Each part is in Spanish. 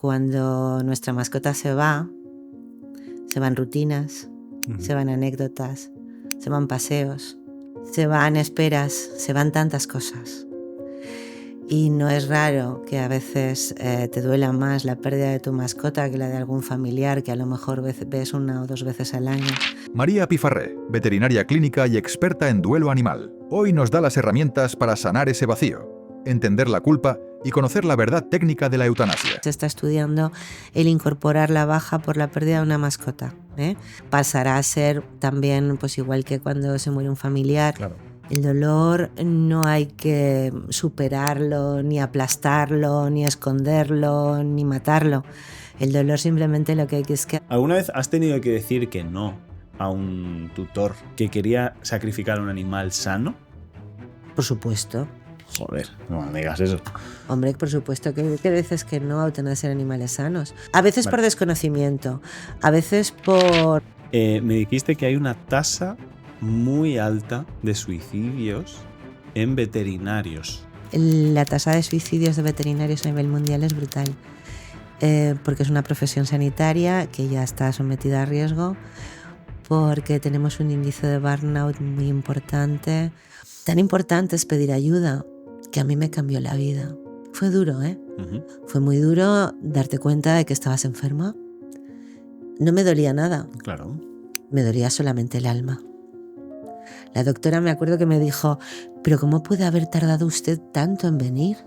Cuando nuestra mascota se van rutinas, se van anécdotas, se van paseos, se van esperas, se van tantas cosas. Y no es raro que a veces te duela más la pérdida de tu mascota que la de algún familiar que a lo mejor ves 1 o 2 veces al año. María Pifarré, veterinaria clínica y experta en duelo animal. Hoy nos da las herramientas para sanar ese vacío, entender la culpa y conocer la verdad técnica de la eutanasia. Se está estudiando el incorporar la baja por la pérdida de una mascota. Pasará a ser también, pues igual que cuando se muere un familiar. Claro. El dolor no hay que superarlo, ni aplastarlo, ni esconderlo, ni matarlo. El dolor simplemente lo que hay que es que... ¿Alguna vez has tenido que decir que no a un tutor que quería sacrificar a un animal sano? Por supuesto. Joder, no me digas eso. Hombre, por supuesto que dices que no a eutanasia en animales sanos. A veces Vale. por desconocimiento, a veces por... Me dijiste que hay una tasa muy alta de suicidios en veterinarios. La tasa de suicidios de veterinarios a nivel mundial es brutal, porque es una profesión sanitaria que ya está sometida a riesgo, porque tenemos un índice de burnout muy importante. Tan importante es pedir ayuda, que a mí me cambió la vida. Fue duro, ¿eh? Uh-huh. Fue muy duro darte cuenta de que estabas enferma. No me dolía nada, Claro. me dolía solamente el alma. La doctora me acuerdo que me dijo, ¿pero cómo puede haber tardado usted tanto en venir?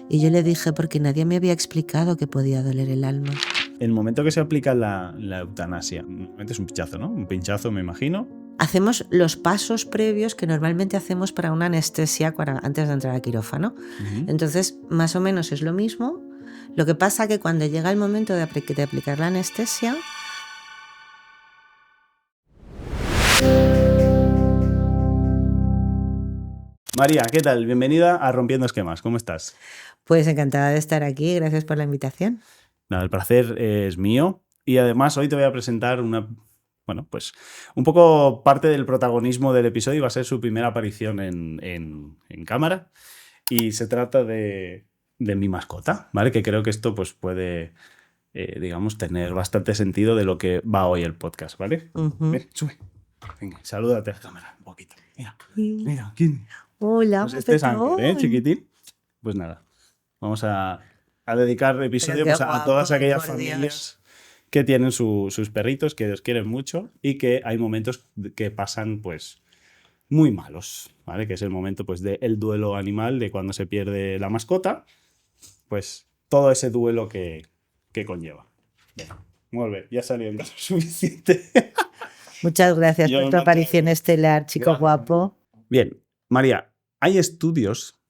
Y yo le dije, porque nadie me había explicado que podía doler el alma. El momento que se aplica la eutanasia, normalmente es un pinchazo, ¿no? Un pinchazo, me imagino. Hacemos los pasos previos que normalmente hacemos para una anestesia antes de entrar al quirófano. Uh-huh. Entonces, más o menos es lo mismo. Lo que pasa que cuando llega el momento de aplicar la anestesia... María, ¿qué tal? Bienvenida a Rompiendo Esquemas. ¿Cómo estás? Pues encantada de estar aquí. Gracias por la invitación. Nada, el placer es mío. Y además hoy te voy a presentar pues un poco parte del protagonismo del episodio. Va a ser su primera aparición en cámara. Y se trata de mi mascota, ¿vale? Que creo que esto pues puede, digamos, tener bastante sentido de lo que va hoy el podcast, ¿vale? Uh-huh. Ven, sube. Venga, salúdate a la cámara un poquito. Mira, ¿quién? Hola, Pues este es Pepetón. Ángel, chiquitín. Pues nada, vamos a dedicar el episodio pues, a todas guapo, aquellas por familias Dios. que tienen sus perritos, que los quieren mucho y que hay momentos que pasan pues muy malos, ¿vale? Que es el momento pues del duelo animal, de cuando se pierde la mascota, pues todo ese duelo que conlleva. Bien, muy bien, ya salió en caso suficiente. Muchas gracias Yo por tu no aparición estelar, chico Gracias. guapo. Bien, María, hay estudios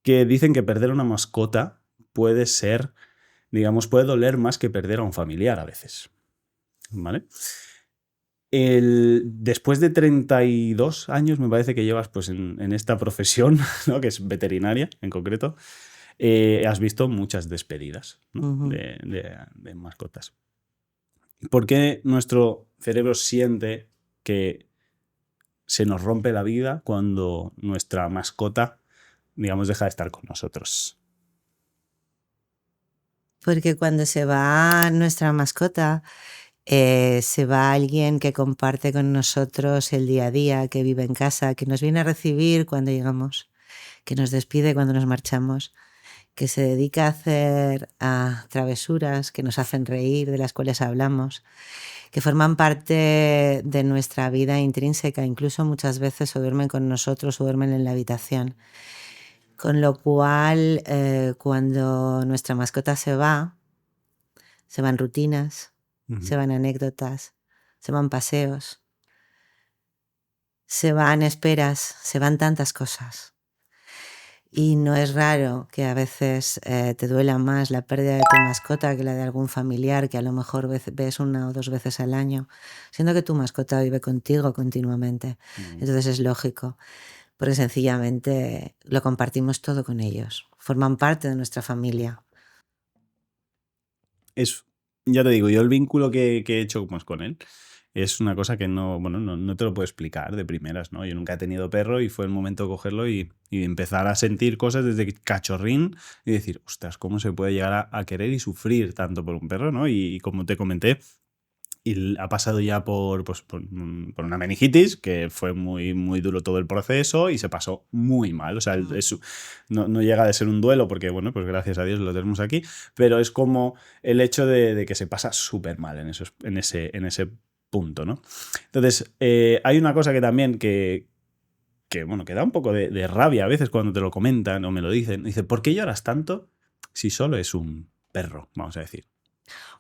que dicen que perder una mascota puede ser, digamos, puede doler más que perder a un familiar a veces, ¿vale? Después de 32 años, me parece que llevas pues, en esta profesión, ¿no? Que es veterinaria en concreto, has visto muchas despedidas, ¿no? Uh-huh. de mascotas. ¿Por qué nuestro cerebro siente que se nos rompe la vida cuando nuestra mascota, digamos, deja de estar con nosotros? Porque cuando se va nuestra mascota, se va alguien que comparte con nosotros el día a día, que vive en casa, que nos viene a recibir cuando llegamos, que nos despide cuando nos marchamos, que se dedica a hacer travesuras que nos hacen reír, de las cuales hablamos, que forman parte de nuestra vida intrínseca, incluso muchas veces o duermen con nosotros o duermen en la habitación. Con lo cual, cuando nuestra mascota se van rutinas, Uh-huh. se van anécdotas, se van paseos, se van esperas, se van tantas cosas. Y no es raro que a veces te duela más la pérdida de tu mascota que la de algún familiar que a lo mejor ves 1 o 2 veces al año, siendo que tu mascota vive contigo continuamente. Uh-huh. Entonces es lógico, porque sencillamente lo compartimos todo con ellos, forman parte de nuestra familia. Ya te digo, yo el vínculo que he hecho pues, con él es una cosa que no te lo puedo explicar de primeras, ¿no? Yo nunca he tenido perro y fue el momento de cogerlo y empezar a sentir cosas desde cachorrín y decir, ostras, ¿cómo se puede llegar a querer y sufrir tanto por un perro, ¿no? Y como te comenté, y ha pasado ya por una meningitis, que fue muy, muy duro todo el proceso y se pasó muy mal. O sea, no llega a ser un duelo porque, bueno, pues gracias a Dios lo tenemos aquí, pero es como el hecho de que se pasa súper mal en ese punto, ¿no? Entonces, hay una cosa que también que da un poco de rabia a veces cuando te lo comentan o me lo dicen. Dice, ¿por qué lloras tanto si solo es un perro, vamos a decir?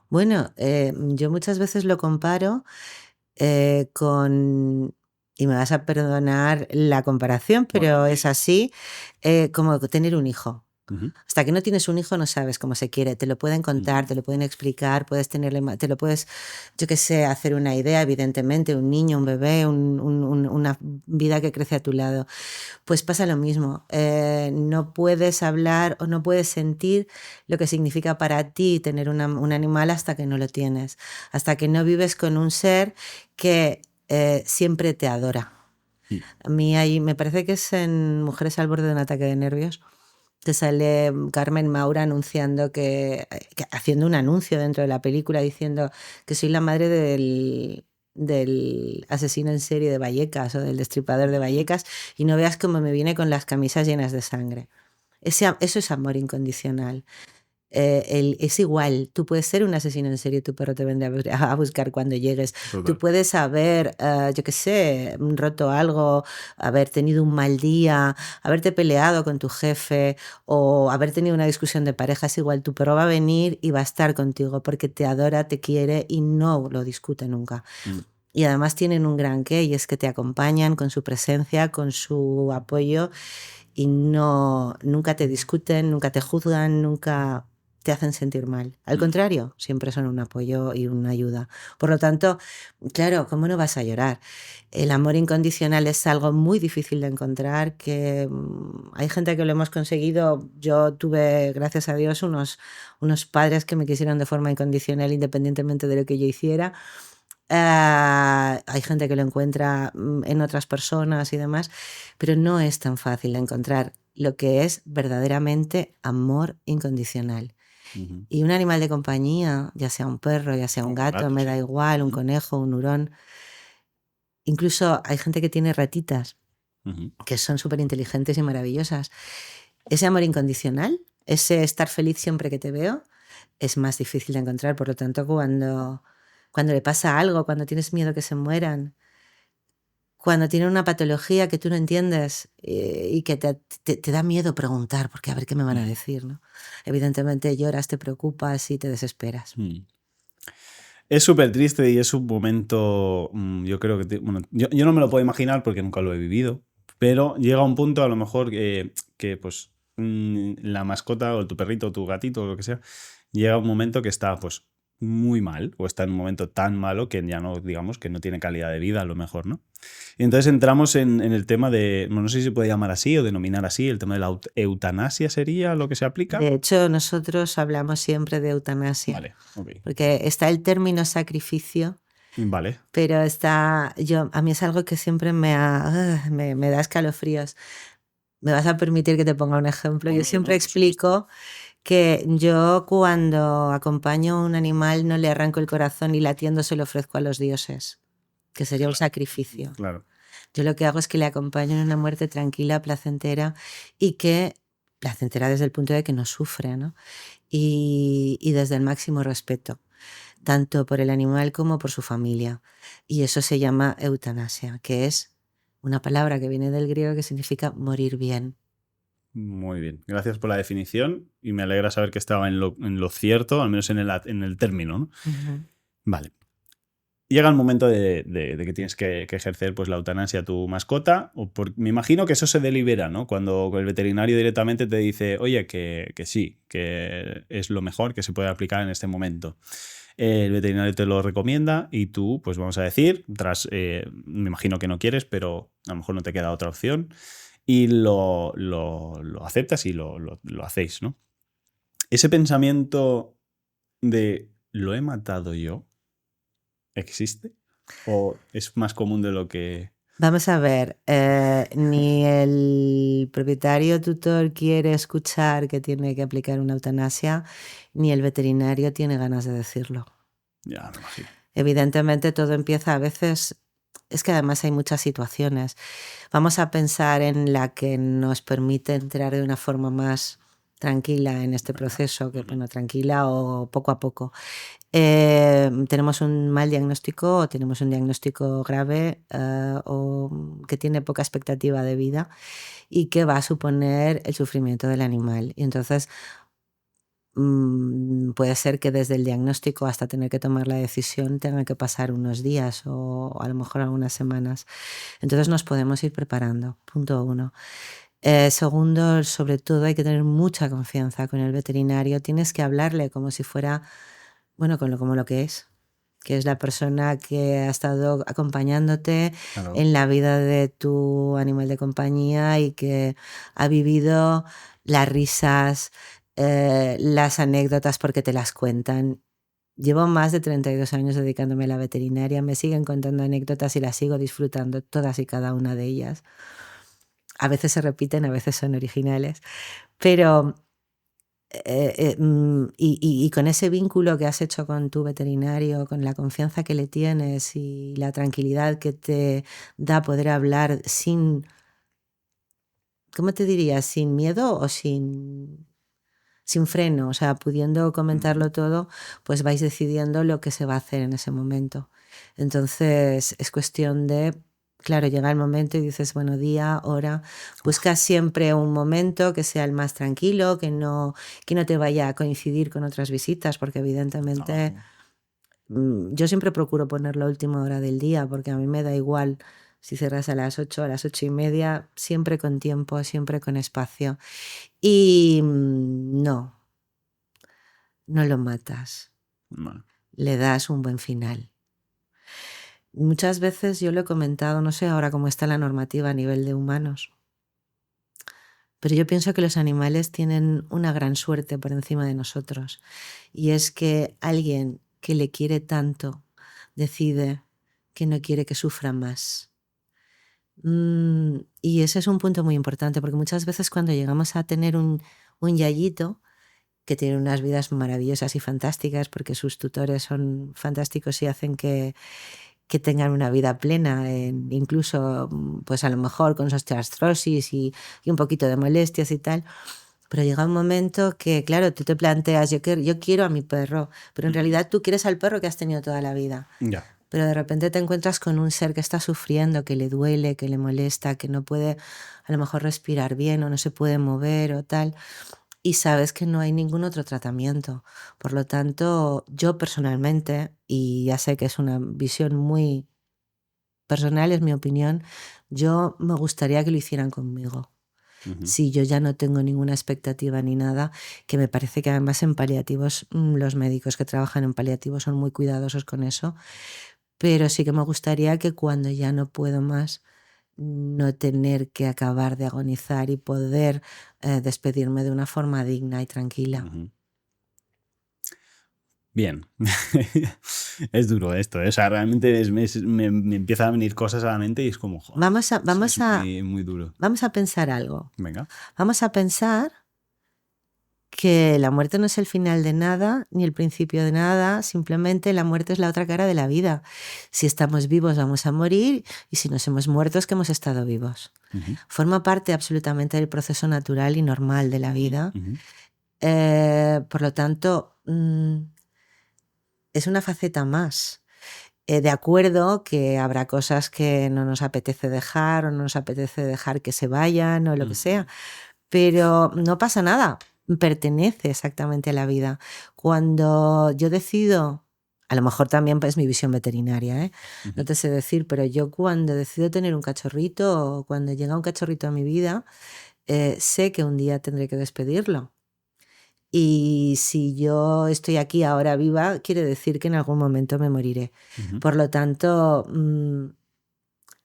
Bueno, yo muchas veces lo comparo con, y me vas a perdonar la comparación, Bueno, pero es así, como tener un hijo. Ujú. Hasta que no tienes un hijo no sabes cómo se quiere. Te lo pueden contar, te lo pueden explicar, puedes te lo puedes, yo qué sé, hacer una idea, evidentemente, un niño, un bebé, una vida que crece a tu lado. Pues pasa lo mismo. No puedes hablar o no puedes sentir lo que significa para ti tener un animal hasta que no lo tienes, hasta que no vives con un ser que siempre te adora. Mm. A mí me parece que es en Mujeres al borde de un ataque de nervios. Te sale Carmen Maura anunciando haciendo un anuncio dentro de la película diciendo que soy la madre del asesino en serie de Vallecas o del destripador de Vallecas y no veas cómo me viene con las camisas llenas de sangre. Eso es amor incondicional. Es igual, tú puedes ser un asesino en serie, tu perro te vendrá a buscar cuando llegues. Total. Tú puedes haber, yo qué sé, roto algo, haber tenido un mal día, haberte peleado con tu jefe o haber tenido una discusión de pareja. Es igual, tu perro va a venir y va a estar contigo porque te adora, te quiere y no lo discute nunca. Y además tienen un gran qué, y es que te acompañan con su presencia, con su apoyo y nunca te discuten, nunca te juzgan, nunca te hacen sentir mal. Al contrario, siempre son un apoyo y una ayuda. Por lo tanto, claro, ¿cómo no vas a llorar? El amor incondicional es algo muy difícil de encontrar, que hay gente que lo hemos conseguido. Yo tuve, gracias a Dios, unos padres que me quisieron de forma incondicional independientemente de lo que yo hiciera. Hay gente que lo encuentra en otras personas y demás, pero no es tan fácil de encontrar lo que es verdaderamente amor incondicional. Ujú. Y un animal de compañía, ya sea un perro, ya sea un gato, me da Sí. igual, un conejo, un hurón. Incluso hay gente que tiene ratitas, Ujú. que son súper inteligentes y maravillosas. Ese amor incondicional, ese estar feliz siempre que te veo, es más difícil de encontrar. Por lo tanto, cuando le pasa algo, cuando tienes miedo que se mueran, cuando tienen una patología que tú no entiendes y que te da miedo preguntar, porque a ver qué me van a decir, ¿no? Evidentemente lloras, te preocupas y te desesperas. Es súper triste y es un momento, yo creo que, bueno, yo no me lo puedo imaginar porque nunca lo he vivido, pero llega un punto a lo mejor que pues la mascota o tu perrito o tu gatito o lo que sea, llega un momento que está pues muy mal o está en un momento tan malo que ya no, digamos, que no tiene calidad de vida a lo mejor, ¿no? Y entonces entramos en el tema de, no sé si se puede llamar así o denominar así, el tema de la eutanasia sería lo que se aplica. De hecho, nosotros hablamos siempre de eutanasia, Vale, ok. porque está el término sacrificio, Vale. pero a mí es algo que siempre me da escalofríos. Me vas a permitir que te ponga un ejemplo. Yo Hombre, siempre no, por supuesto. explico que yo cuando acompaño a un animal no le arranco el corazón y latiendo se lo ofrezco a los dioses, que sería un sacrificio. Claro. Yo lo que hago es que le acompaño en una muerte tranquila, placentera, placentera desde el punto de que no sufre, ¿no? Y desde el máximo respeto, tanto por el animal como por su familia. Y eso se llama eutanasia, que es una palabra que viene del griego que significa morir bien. Muy bien. Gracias por la definición y me alegra saber que estaba en lo cierto, al menos en el término, ¿no? Uh-huh. Vale. Llega el momento de que tienes que ejercer pues, la eutanasia a tu mascota. Me imagino que eso se delibera, ¿no? Cuando el veterinario directamente te dice, oye, que sí, que es lo mejor que se puede aplicar en este momento. El veterinario te lo recomienda y tú, pues vamos a decir, me imagino que no quieres, pero a lo mejor no te queda otra opción. Y lo aceptas y lo hacéis, ¿no? Ese pensamiento de ¿lo he matado yo? ¿Existe? ¿O es más común de lo que...? Vamos a ver, ni el propietario tutor quiere escuchar que tiene que aplicar una eutanasia, ni el veterinario tiene ganas de decirlo. Ya, me imagino. Evidentemente todo empieza a veces, es que además hay muchas situaciones. Vamos a pensar en la que nos permite entrar de una forma más tranquila en este proceso, que bueno, tranquila o poco a poco. Tenemos un mal diagnóstico o tenemos un diagnóstico grave o que tiene poca expectativa de vida y que va a suponer el sufrimiento del animal. Y entonces puede ser que desde el diagnóstico hasta tener que tomar la decisión tenga que pasar unos días o a lo mejor algunas semanas. Entonces nos podemos ir preparando, punto 1. Segundo, sobre todo hay que tener mucha confianza con el veterinario. Tienes que hablarle como si fuera, bueno, como lo que es la persona que ha estado acompañándote Claro. en la vida de tu animal de compañía y que ha vivido las risas, las anécdotas porque te las cuentan. Llevo más de 32 años dedicándome a la veterinaria, me siguen contando anécdotas y las sigo disfrutando todas y cada una de ellas. A veces se repiten, a veces son originales, pero y con ese vínculo que has hecho con tu veterinario, con la confianza que le tienes y la tranquilidad que te da poder hablar sin, ¿cómo te diría? Sin miedo o sin freno, o sea, pudiendo comentarlo todo, pues vais decidiendo lo que se va a hacer en ese momento. Entonces es cuestión de, claro, llega el momento y dices, bueno, día, hora, buscas siempre un momento que sea el más tranquilo, que no te vaya a coincidir con otras visitas, porque evidentemente yo siempre procuro poner la última hora del día, porque a mí me da igual si cerras a las 8, a las 8:30, siempre con tiempo, siempre con espacio. Y no lo matas, Bueno, le das un buen final. Muchas veces yo lo he comentado, no sé ahora cómo está la normativa a nivel de humanos, pero yo pienso que los animales tienen una gran suerte por encima de nosotros, y es que alguien que le quiere tanto decide que no quiere que sufra más. Y ese es un punto muy importante, porque muchas veces cuando llegamos a tener un yayito, que tienen unas vidas maravillosas y fantásticas porque sus tutores son fantásticos y hacen que tengan una vida plena, incluso pues a lo mejor con sus artrosis y un poquito de molestias y tal. Pero llega un momento que, claro, tú te planteas, yo quiero a mi perro, pero en realidad tú quieres al perro que has tenido toda la vida. ya. Pero de repente te encuentras con un ser que está sufriendo, que le duele, que le molesta, que no puede a lo mejor respirar bien o no se puede mover o tal. Y sabes que no hay ningún otro tratamiento. Por lo tanto, yo personalmente, y ya sé que es una visión muy personal, es mi opinión, yo me gustaría que lo hicieran conmigo. Si yo ya no tengo ninguna expectativa ni nada, que me parece que además en paliativos, los médicos que trabajan en paliativos son muy cuidadosos con eso, pero sí que me gustaría que cuando ya no puedo más, no tener que acabar de agonizar y poder despedirme de una forma digna y tranquila. Bien. Es duro esto, ¿eh? O sea, realmente me empiezan a venir cosas a la mente y es como, joder, es muy, muy duro. Vamos a pensar algo. Venga. Vamos a pensar que la muerte no es el final de nada, ni el principio de nada, simplemente la muerte es la otra cara de la vida. Si estamos vivos vamos a morir y si nos hemos muerto es que hemos estado vivos. Forma parte absolutamente del proceso natural y normal de la vida. Por lo tanto, es una faceta más. De acuerdo que habrá cosas que no nos apetece dejar o no nos apetece dejar que se vayan o lo que sea, pero no pasa nada, pertenece exactamente a la vida. Cuando yo decido, a lo mejor también es mi visión veterinaria, no te sé decir, pero yo cuando decido tener un cachorrito o cuando llega un cachorrito a mi vida, sé que un día tendré que despedirlo. Y si yo estoy aquí ahora viva, quiere decir que en algún momento me moriré. Por lo tanto,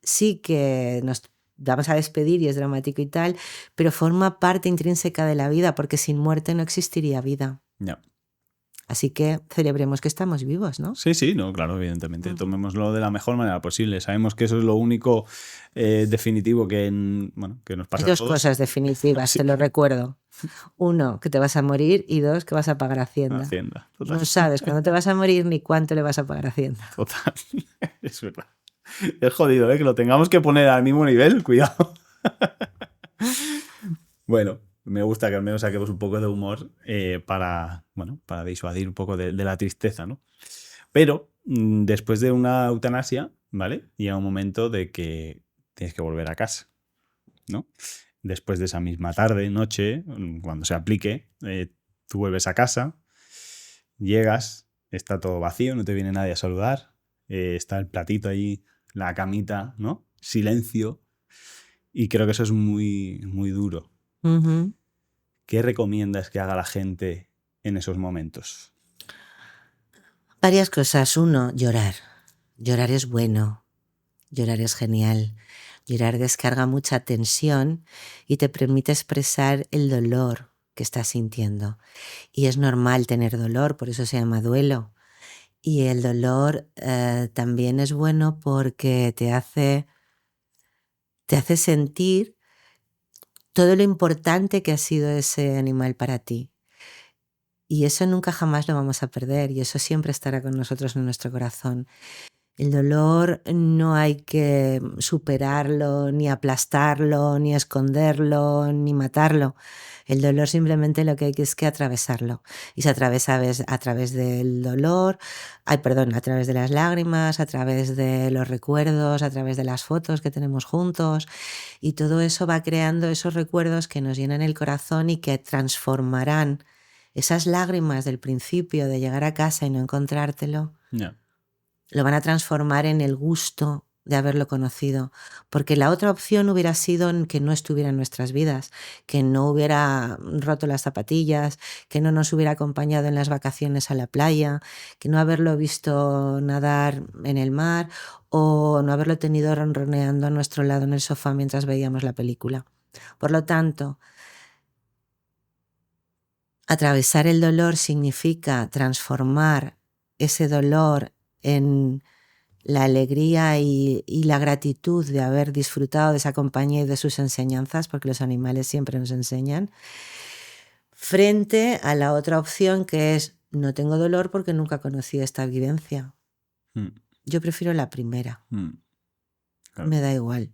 sí que nos vamos a despedir y es dramático y tal, pero forma parte intrínseca de la vida, porque sin muerte no existiría vida. No. Así que celebremos que estamos vivos, ¿no? Sí, no, claro, evidentemente. Tomémoslo de la mejor manera posible. Sabemos que eso es lo único definitivo que nos pasa Hay a dos todos. cosas definitivas, Sí. te lo recuerdo. 1, que te vas a morir, y 2, que vas a pagar Hacienda. Total. No sabes cuándo te vas a morir ni cuánto le vas a pagar Hacienda. Total. Es verdad. Es jodido, que lo tengamos que poner al mismo nivel, cuidado. Bueno, me gusta que al menos saquemos un poco de humor para disuadir un poco de la tristeza, ¿no? Pero después de una eutanasia, ¿vale? Llega un momento de que tienes que volver a casa, ¿no? Después de esa misma tarde, noche, cuando se aplique, tú vuelves a casa, llegas, está todo vacío, no te viene nadie a saludar, está el platito ahí, la camita, ¿no? Silencio. Y creo que eso es muy, muy duro. Uh-huh. ¿Qué recomiendas que haga la gente en esos momentos? Varias cosas. 1, llorar. Llorar es bueno. Llorar es genial. Llorar descarga mucha tensión y te permite expresar el dolor que estás sintiendo. Y es normal tener dolor, por eso se llama duelo. Y el dolor también es bueno porque te hace sentir todo lo importante que ha sido ese animal para ti. Y eso nunca jamás lo vamos a perder, y eso siempre estará con nosotros en nuestro corazón. El dolor no hay que superarlo, ni aplastarlo, ni esconderlo, ni matarlo. El dolor simplemente lo que hay que es que atravesarlo. Y se atraviesa a través del dolor, a través de las lágrimas, a través de los recuerdos, a través de las fotos que tenemos juntos. Y todo eso va creando esos recuerdos que nos llenan el corazón y que transformarán esas lágrimas del principio de llegar a casa y no encontrártelo. Yeah. Lo van a transformar en el gusto de haberlo conocido, porque la otra opción hubiera sido que no estuviera en nuestras vidas, que no hubiera roto las zapatillas, que no nos hubiera acompañado en las vacaciones a la playa, que no haberlo visto nadar en el mar o no haberlo tenido ronroneando a nuestro lado en el sofá mientras veíamos la película. Por lo tanto, atravesar el dolor significa transformar ese dolor en la alegría y la gratitud de haber disfrutado de esa compañía y de sus enseñanzas, porque los animales siempre nos enseñan, frente a la otra opción que es: no tengo dolor porque nunca conocí esta vivencia. Yo prefiero la primera. Claro. Me da igual.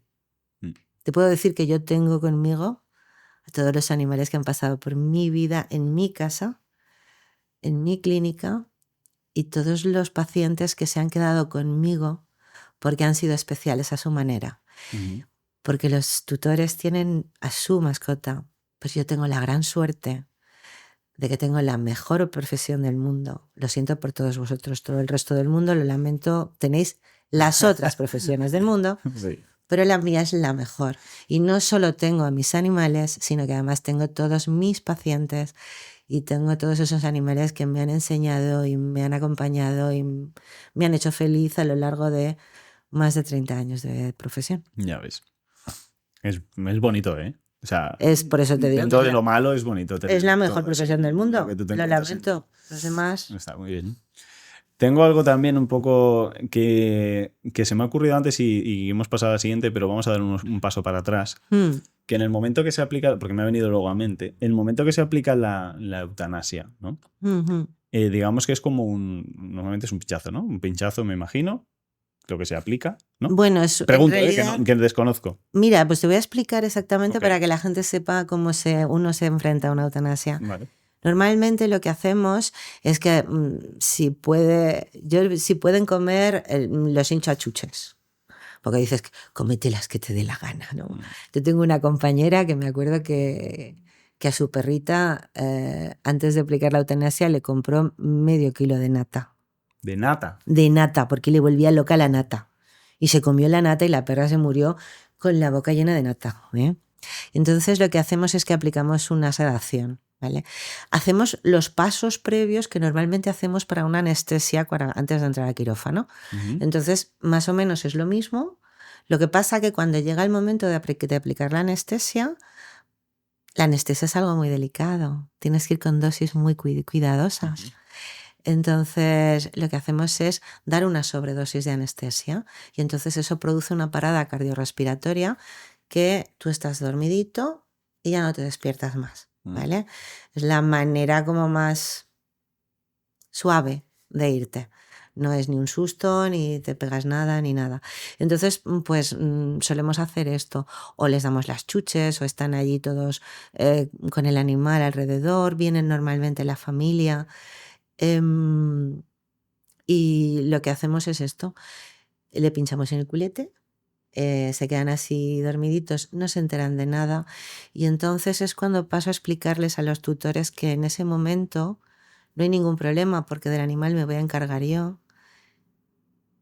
Te puedo decir que yo tengo conmigo a todos los animales que han pasado por mi vida, en mi casa, en mi clínica, y todos los pacientes que se han quedado conmigo porque han sido especiales a su manera. Uh-huh. Porque los tutores tienen a su mascota. Pues yo tengo la gran suerte de que tengo la mejor profesión del mundo. Lo siento por todos vosotros, todo el resto del mundo, lo lamento. Tenéis las otras profesiones del mundo, sí, pero la mía es la mejor. Y no solo tengo a mis animales, sino que además tengo todos mis pacientes y tengo todos esos animales que me han enseñado y me han acompañado y me han hecho feliz a lo largo de más de 30 años de profesión. Ya ves. Es bonito, ¿eh? O sea, es por eso te digo. Dentro de lo malo es bonito. Es la mejor profesión del mundo. Lo lamento. Los demás. Está muy bien. Tengo algo también un poco que se me ha ocurrido antes y hemos pasado al siguiente, pero vamos a dar un paso para atrás. Que en el momento que se aplica, porque me ha venido luego a mente, en el momento que se aplica la eutanasia, ¿no? Uh-huh. Digamos que es como normalmente es un pinchazo, ¿no? Un pinchazo, me imagino, lo que se aplica, ¿no? Bueno, es pregunto, realidad, que desconozco. Mira, pues te voy a explicar exactamente para que la gente sepa cómo uno se enfrenta a una eutanasia. Vale. Normalmente lo que hacemos es que si pueden comer, los hincho a chuches. Porque dices, cómete las que te dé la gana, ¿no? Yo tengo una compañera que me acuerdo que a su perrita, antes de aplicar la eutanasia, le compró medio kilo de nata. ¿De nata? De nata, porque le volvía loca la nata. Y se comió la nata y la perra se murió con la boca llena de nata, ¿eh? Entonces lo que hacemos es que aplicamos una sedación, ¿vale? Hacemos los pasos previos que normalmente hacemos para una anestesia antes de entrar al quirófano. Uh-huh. Entonces, más o menos es lo mismo. Lo que pasa que cuando llega el momento de aplicar la anestesia es algo muy delicado. Tienes que ir con dosis muy cuidadosas. Uh-huh. Entonces, lo que hacemos es dar una sobredosis de anestesia y entonces eso produce una parada cardiorrespiratoria que tú estás dormidito y ya no te despiertas más, ¿vale? Es la manera como más suave de irte. No es ni un susto, ni te pegas nada, ni nada. Entonces, pues solemos hacer esto. O les damos las chuches, o están allí todos con el animal alrededor, vienen normalmente la familia. Y lo que hacemos es esto. Le pinchamos en el culete, se quedan así dormiditos, no se enteran de nada. Y entonces es cuando paso a explicarles a los tutores que en ese momento no hay ningún problema porque del animal me voy a encargar yo,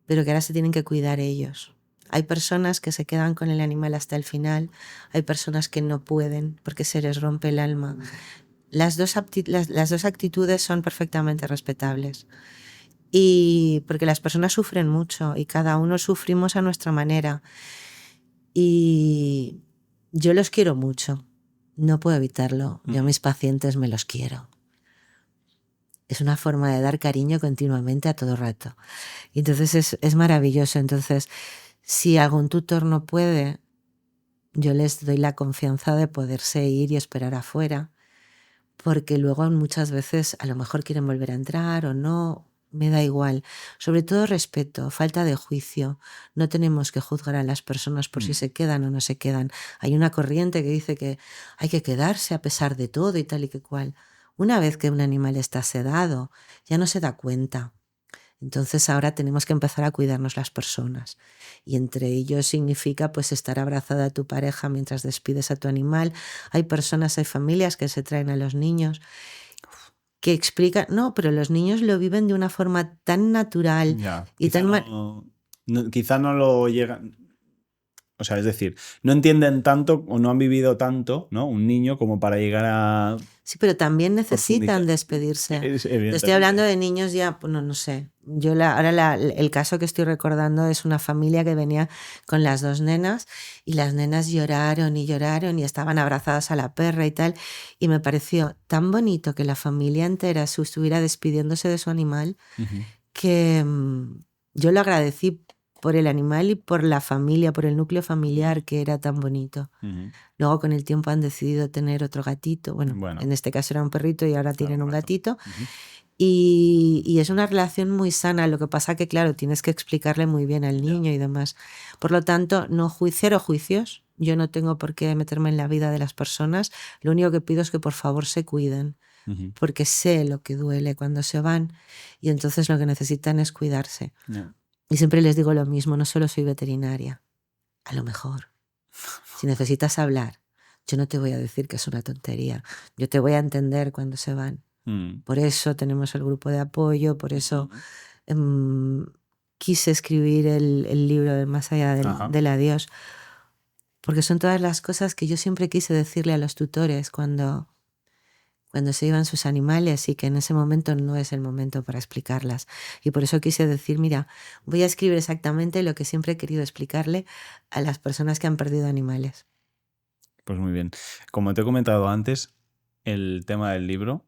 pero que ahora se tienen que cuidar ellos. Hay personas que se quedan con el animal hasta el final, hay personas que no pueden porque se les rompe el alma. Las dos actitudes son perfectamente respetables. Y porque las personas sufren mucho y cada uno sufrimos a nuestra manera. Y yo los quiero mucho, no puedo evitarlo. Yo a mis pacientes me los quiero. Es una forma de dar cariño continuamente a todo rato. Y entonces es maravilloso. Entonces, si algún tutor no puede, yo les doy la confianza de poderse ir y esperar afuera, porque luego muchas veces a lo mejor quieren volver a entrar o no, me da igual. Sobre todo respeto, falta de juicio. No tenemos que juzgar a las personas por si se quedan o no se quedan. Hay una corriente que dice que hay que quedarse a pesar de todo y tal y que cual. Una vez que un animal está sedado, ya no se da cuenta. Entonces ahora tenemos que empezar a cuidarnos las personas. Y entre ellos significa pues estar abrazada a tu pareja mientras despides a tu animal. Hay personas, hay familias que se traen a los niños que explican, no, pero los niños lo viven de una forma tan natural y quizá tan... quizá no lo llegan... O sea, es decir, no entienden tanto o no han vivido tanto, ¿no? Un niño como para llegar a... Sí, pero también necesitan despedirse. Te estoy hablando de niños ya, pues no sé. Yo el caso que estoy recordando es una familia que venía con las dos nenas y las nenas lloraron y lloraron y estaban abrazadas a la perra y tal. Y me pareció tan bonito que la familia entera estuviera despidiéndose de su animal que yo lo agradecí por el animal y por la familia, por el núcleo familiar que era tan bonito. Luego con el tiempo han decidido tener otro gatito. Bueno, en este caso era un perrito y ahora tienen un gatito. Y es una relación muy sana. Lo que pasa que, claro, tienes que explicarle muy bien al niño y demás. Por lo tanto, cero juicios. Yo no tengo por qué meterme en la vida de las personas. Lo único que pido es que por favor se cuiden. Porque sé lo que duele cuando se van y entonces lo que necesitan es cuidarse. Y siempre les digo lo mismo, no solo soy veterinaria, a lo mejor. Si necesitas hablar, yo no te voy a decir que es una tontería, yo te voy a entender cuando se van. Por eso tenemos el grupo de apoyo, por eso quise escribir el libro de Más allá del adiós, porque son todas las cosas que yo siempre quise decirle a los tutores cuando se iban sus animales y que en ese momento no es el momento para explicarlas. Y por eso quise decir, mira, voy a escribir exactamente lo que siempre he querido explicarle a las personas que han perdido animales. Pues muy bien. Como te he comentado antes, el tema del libro,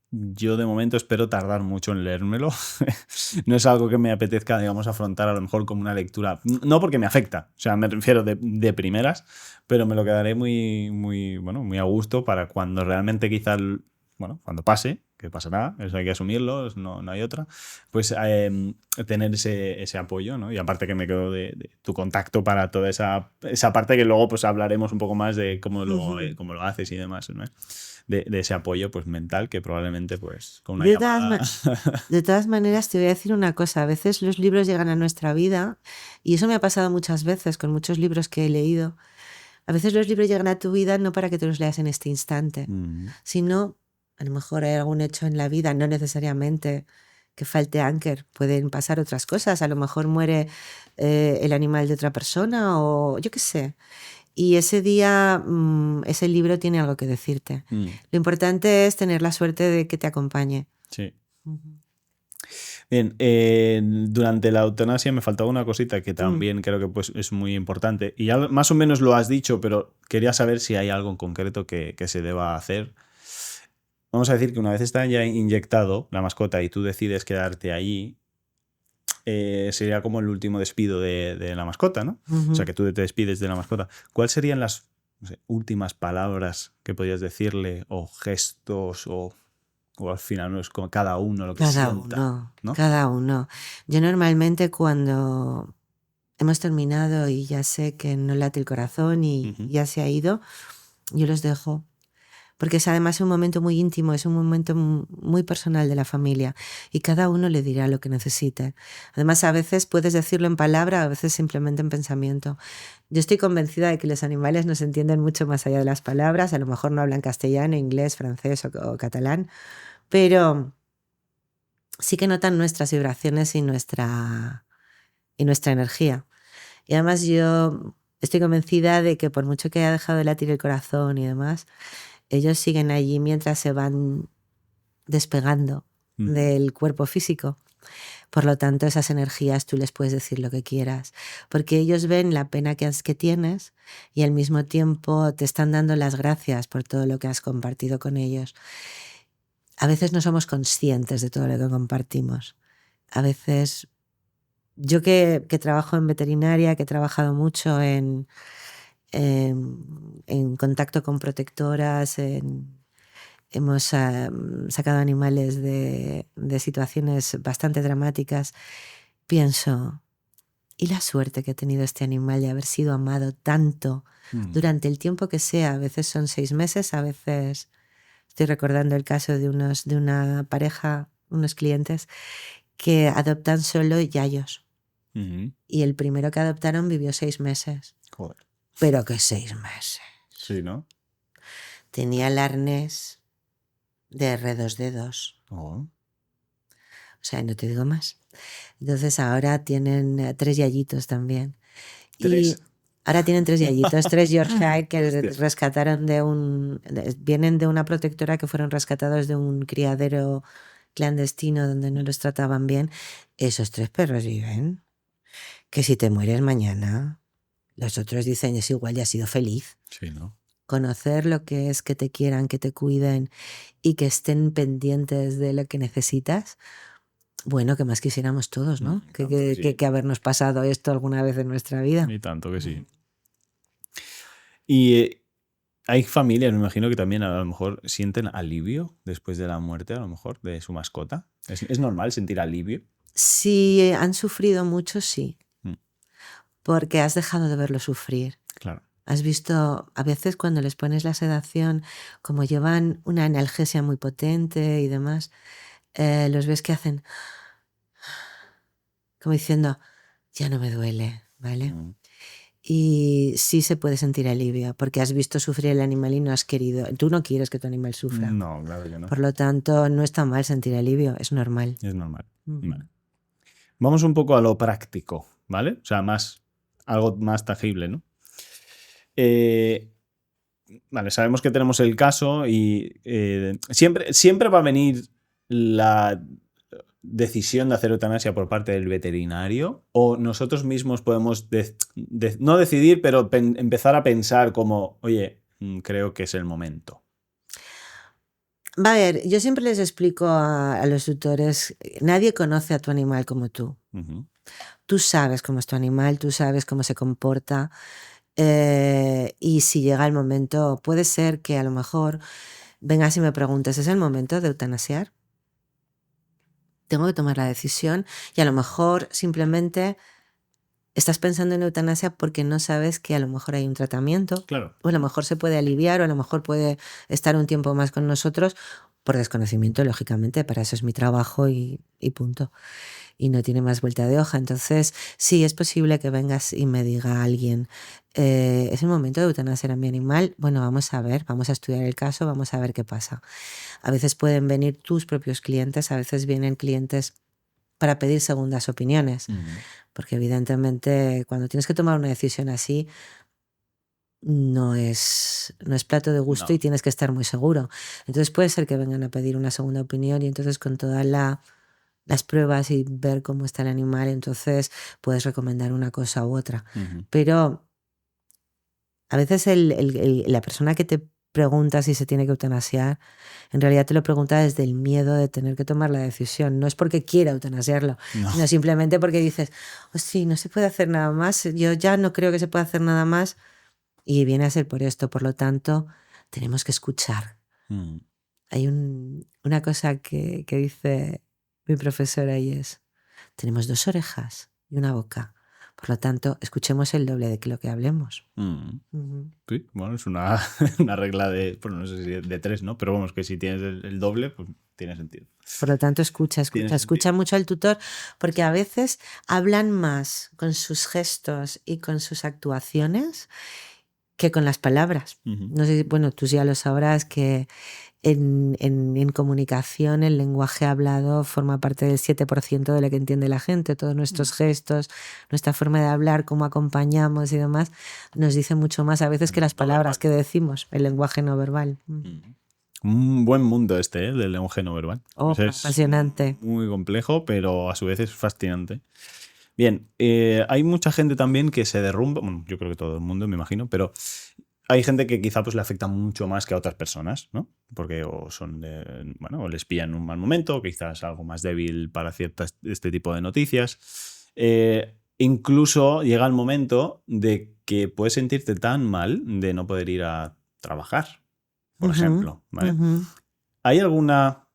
yo de momento espero tardar mucho en leérmelo. No es algo que me apetezca, digamos, afrontar a lo mejor como una lectura. No porque me afecta, o sea, me refiero de primeras, pero me lo quedaré muy a gusto para cuando realmente quizás... Bueno, cuando pase, que pasará, eso hay que asumirlo, no hay otra, pues tener ese apoyo, ¿no? Y aparte que me quedo de tu contacto para toda esa parte que luego pues hablaremos un poco más de cómo lo haces y demás, ¿no? De ese apoyo pues mental que probablemente pues con una llamada... De todas maneras te voy a decir una cosa, a veces los libros llegan a nuestra vida y eso me ha pasado muchas veces con muchos libros que he leído. A veces los libros llegan a tu vida no para que te los leas en este instante, sino... A lo mejor hay algún hecho en la vida, no necesariamente que falte Anker, pueden pasar otras cosas. A lo mejor muere el animal de otra persona o yo qué sé. Y ese día ese libro tiene algo que decirte. Lo importante es tener la suerte de que te acompañe. Sí. Bien, durante la eutanasia me faltaba una cosita que también creo que pues, es muy importante. Y ya más o menos lo has dicho, pero quería saber si hay algo en concreto que se deba hacer. vamos a decir que una vez está ya inyectado la mascota y tú decides quedarte allí, sería como el último despido de la mascota, ¿no? O sea, que tú te despides de la mascota. ¿Cuáles serían las últimas palabras que podrías decirle, o gestos, o al final no es como cada uno lo que Cada sienta, uno, ¿no? cada uno. Yo normalmente cuando hemos terminado y ya sé que no late el corazón y ya se ha ido, yo los dejo. Porque es además un momento muy íntimo, es un momento muy personal de la familia y cada uno le dirá lo que necesite. Además, a veces puedes decirlo en palabra, a veces simplemente en pensamiento. Yo estoy convencida de que los animales nos entienden mucho más allá de las palabras, a lo mejor no hablan castellano, inglés, francés o catalán, pero sí que notan nuestras vibraciones y nuestra energía. Y además yo estoy convencida de que por mucho que haya dejado de latir el corazón y demás, ellos siguen allí mientras se van despegando del cuerpo físico. Por lo tanto, esas energías tú les puedes decir lo que quieras, porque ellos ven la pena que tienes y al mismo tiempo te están dando las gracias por todo lo que has compartido con ellos. A veces no somos conscientes de todo lo que compartimos. A veces, yo que trabajo en veterinaria, que he trabajado mucho en contacto con protectoras, hemos sacado animales de situaciones bastante dramáticas, pienso, ¿y la suerte que ha tenido este animal de haber sido amado tanto durante el tiempo que sea? A veces son 6 meses, a veces... Estoy recordando el caso de una pareja, unos clientes, que adoptan solo yayos. Y el primero que adoptaron vivió 6 meses. Joder. Pero que 6 meses. Sí, ¿no? Tenía el arnés de R2D2. Oh. O sea, no te digo más. Entonces ahora tienen 3 yayitos también. 3. Y ahora tienen 3 yayitos, 3 Yorkshire que rescataron vienen de una protectora que fueron rescatados de un criadero clandestino donde no los trataban bien. Esos 3 perros viven. Que si te mueres mañana, los otros dicen, es igual, ya has sido feliz. Sí, ¿no? Conocer lo que es que te quieran, que te cuiden y que estén pendientes de lo que necesitas. Bueno, que más quisiéramos todos, ¿no? Que habernos pasado esto alguna vez en nuestra vida. Y tanto que sí. Y hay familias, me imagino, que también a lo mejor sienten alivio después de la muerte, a lo mejor, de su mascota. ¿Es normal sentir alivio? Si han sufrido mucho, sí. Porque has dejado de verlo sufrir. Claro. Has visto, a veces cuando les pones la sedación, como llevan una analgesia muy potente y demás, los ves que hacen como diciendo, ya no me duele, ¿vale? Y sí se puede sentir alivio, porque has visto sufrir el animal y no has querido. Tú no quieres que tu animal sufra. No, claro que no. Por lo tanto, no está mal sentir alivio, es normal. Es normal. Vale. Vamos un poco a lo práctico, ¿vale? O sea, algo más tangible, ¿no? Vale, sabemos que tenemos el caso y siempre va a venir la decisión de hacer eutanasia por parte del veterinario, o nosotros mismos podemos no decidir, pero empezar a pensar como, oye, creo que es el momento. Va a ver, yo siempre les explico a los tutores, nadie conoce a tu animal como tú. Tú sabes cómo es tu animal, tú sabes cómo se comporta, y si llega el momento, puede ser que a lo mejor vengas y me preguntes, ¿es el momento de eutanasiar? Tengo que tomar la decisión y a lo mejor simplemente estás pensando en eutanasia porque no sabes que a lo mejor hay un tratamiento. Claro. O a lo mejor se puede aliviar o a lo mejor puede estar un tiempo más con nosotros por desconocimiento, lógicamente, para eso es mi trabajo y punto. Y no tiene más vuelta de hoja. Entonces, sí, es posible que vengas y me diga alguien, ¿es el momento de eutanasiar a mi animal? Bueno, vamos a ver, vamos a estudiar el caso, vamos a ver qué pasa. A veces pueden venir tus propios clientes, a veces vienen clientes para pedir segundas opiniones, porque evidentemente cuando tienes que tomar una decisión así, no es plato de gusto y tienes que estar muy seguro. Entonces puede ser que vengan a pedir una segunda opinión y entonces con todas las pruebas y ver cómo está el animal, entonces puedes recomendar una cosa u otra. Pero a veces la persona que te pregunta si se tiene que eutanasiar, en realidad te lo pregunta desde el miedo de tener que tomar la decisión. No es porque quiera eutanasiarlo, sino simplemente porque dices, sí, no se puede hacer nada más, yo ya no creo que se pueda hacer nada más, y viene a ser por esto. Por lo tanto, tenemos que escuchar. Hay una cosa que dice mi profesora y es, tenemos 2 orejas y una boca. Por lo tanto, escuchemos el doble de lo que hablemos. Sí, bueno, es una regla de, bueno, no sé si de 3, ¿no? Pero vamos, que si tienes el doble, pues tiene sentido. Por lo tanto, escucha mucho al tutor, porque a veces hablan más con sus gestos y con sus actuaciones que con las palabras. No sé, bueno, tú ya lo sabrás que en comunicación el lenguaje hablado forma parte del 7% de lo que entiende la gente. Todos nuestros gestos, nuestra forma de hablar, cómo acompañamos y demás, nos dice mucho más a veces que las palabras que decimos, el lenguaje no verbal. Un buen mundo del lenguaje no verbal. Es apasionante. Muy complejo, pero a su vez es fascinante. Bien, hay mucha gente también que se derrumba, bueno, yo creo que todo el mundo, me imagino, pero hay gente que quizá pues le afecta mucho más que a otras personas, ¿no? Porque o son o les pillan en un mal momento, o quizás algo más débil para este tipo de noticias. Incluso llega el momento de que puedes sentirte tan mal de no poder ir a trabajar, por ejemplo, ¿vale? ¿Hay alguna...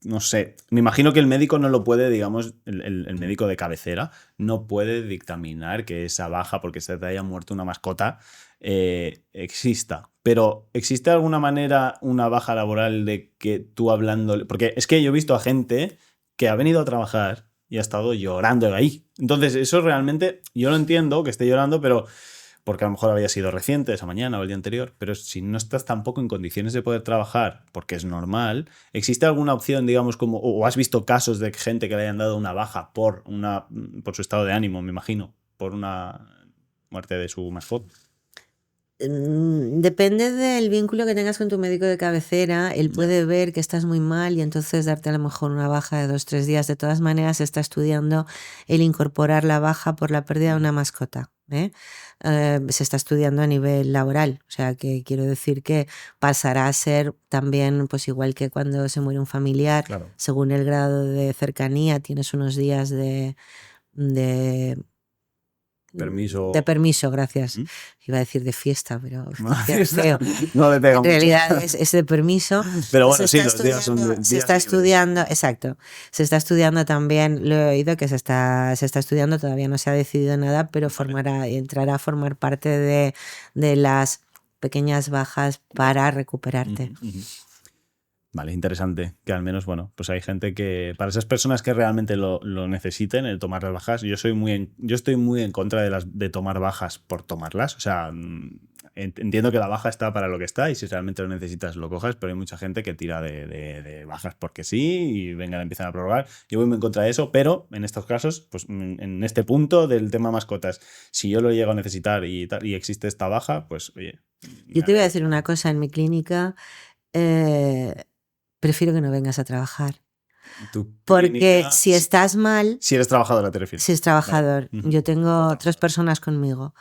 No sé, me imagino que el médico no lo puede, digamos, el médico de cabecera no puede dictaminar que esa baja porque se te haya muerto una mascota exista. Pero ¿existe alguna manera una baja laboral de que tú hablando? Porque es que yo he visto a gente que ha venido a trabajar y ha estado llorando ahí. Entonces eso realmente, yo lo entiendo que esté llorando, pero... porque a lo mejor había sido reciente, esa mañana o el día anterior, pero si no estás tampoco en condiciones de poder trabajar, porque es normal, ¿existe alguna opción, digamos, como, o has visto casos de gente que le hayan dado una baja por su estado de ánimo, me imagino, por una muerte de su mascota? Depende del vínculo que tengas con tu médico de cabecera. Él puede ver que estás muy mal y entonces darte a lo mejor una baja de 2-3 días. De todas maneras, se está estudiando el incorporar la baja por la pérdida de una mascota. Se está estudiando a nivel laboral, o sea que quiero decir que pasará a ser también pues igual que cuando se muere un familiar, claro, según el grado de cercanía tienes unos días de permiso, gracias. Iba a decir de fiesta, pero feo. No le pega en realidad es de permiso. Pero bueno, sí, los días son días se está estudiando, exacto. Se está estudiando también, lo he oído que se está estudiando, todavía no se ha decidido nada, pero entrará a formar parte de las pequeñas bajas para recuperarte. Vale, interesante. Que al menos, bueno, pues hay gente que, para esas personas que realmente lo necesiten, el tomar las bajas, yo estoy muy en contra de tomar bajas por tomarlas. O sea, entiendo que la baja está para lo que está y si realmente lo necesitas lo cojas, pero hay mucha gente que tira de bajas porque sí y venga, empiezan a probar. Yo voy muy en contra de eso, pero en estos casos, pues en este punto del tema mascotas, si yo lo llego a necesitar y existe esta baja, pues oye. Yo te voy a decir una cosa, en mi clínica prefiero que no vengas a trabajar. Porque si estás mal... Si eres trabajadora, te refieres. Si es trabajador. Vale. Yo tengo 3 personas conmigo.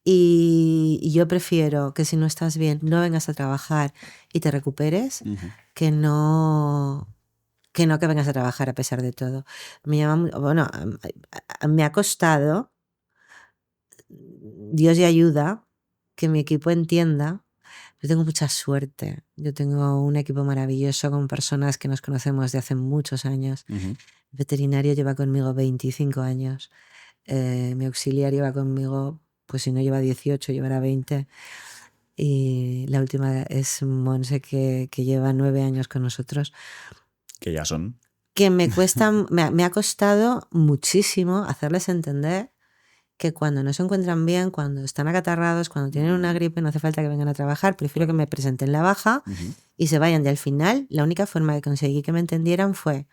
Y yo prefiero que si no estás bien, no vengas a trabajar y te recuperes, que no que vengas a trabajar a pesar de todo. Me ha costado, Dios y ayuda, que mi equipo entienda. Yo tengo mucha suerte. Yo tengo un equipo maravilloso con personas que nos conocemos de hace muchos años. El veterinario lleva conmigo 25 años. Mi auxiliar lleva conmigo, pues si no lleva 18, llevará 20. Y la última es Monse, que lleva 9 años con nosotros. Que ya son. Que me ha costado muchísimo hacerles entender que cuando no se encuentran bien, cuando están acatarrados, cuando tienen una gripe, no hace falta que vengan a trabajar, prefiero que me presenten la baja y se vayan. Y al final, la única forma de conseguir que me entendieran fue,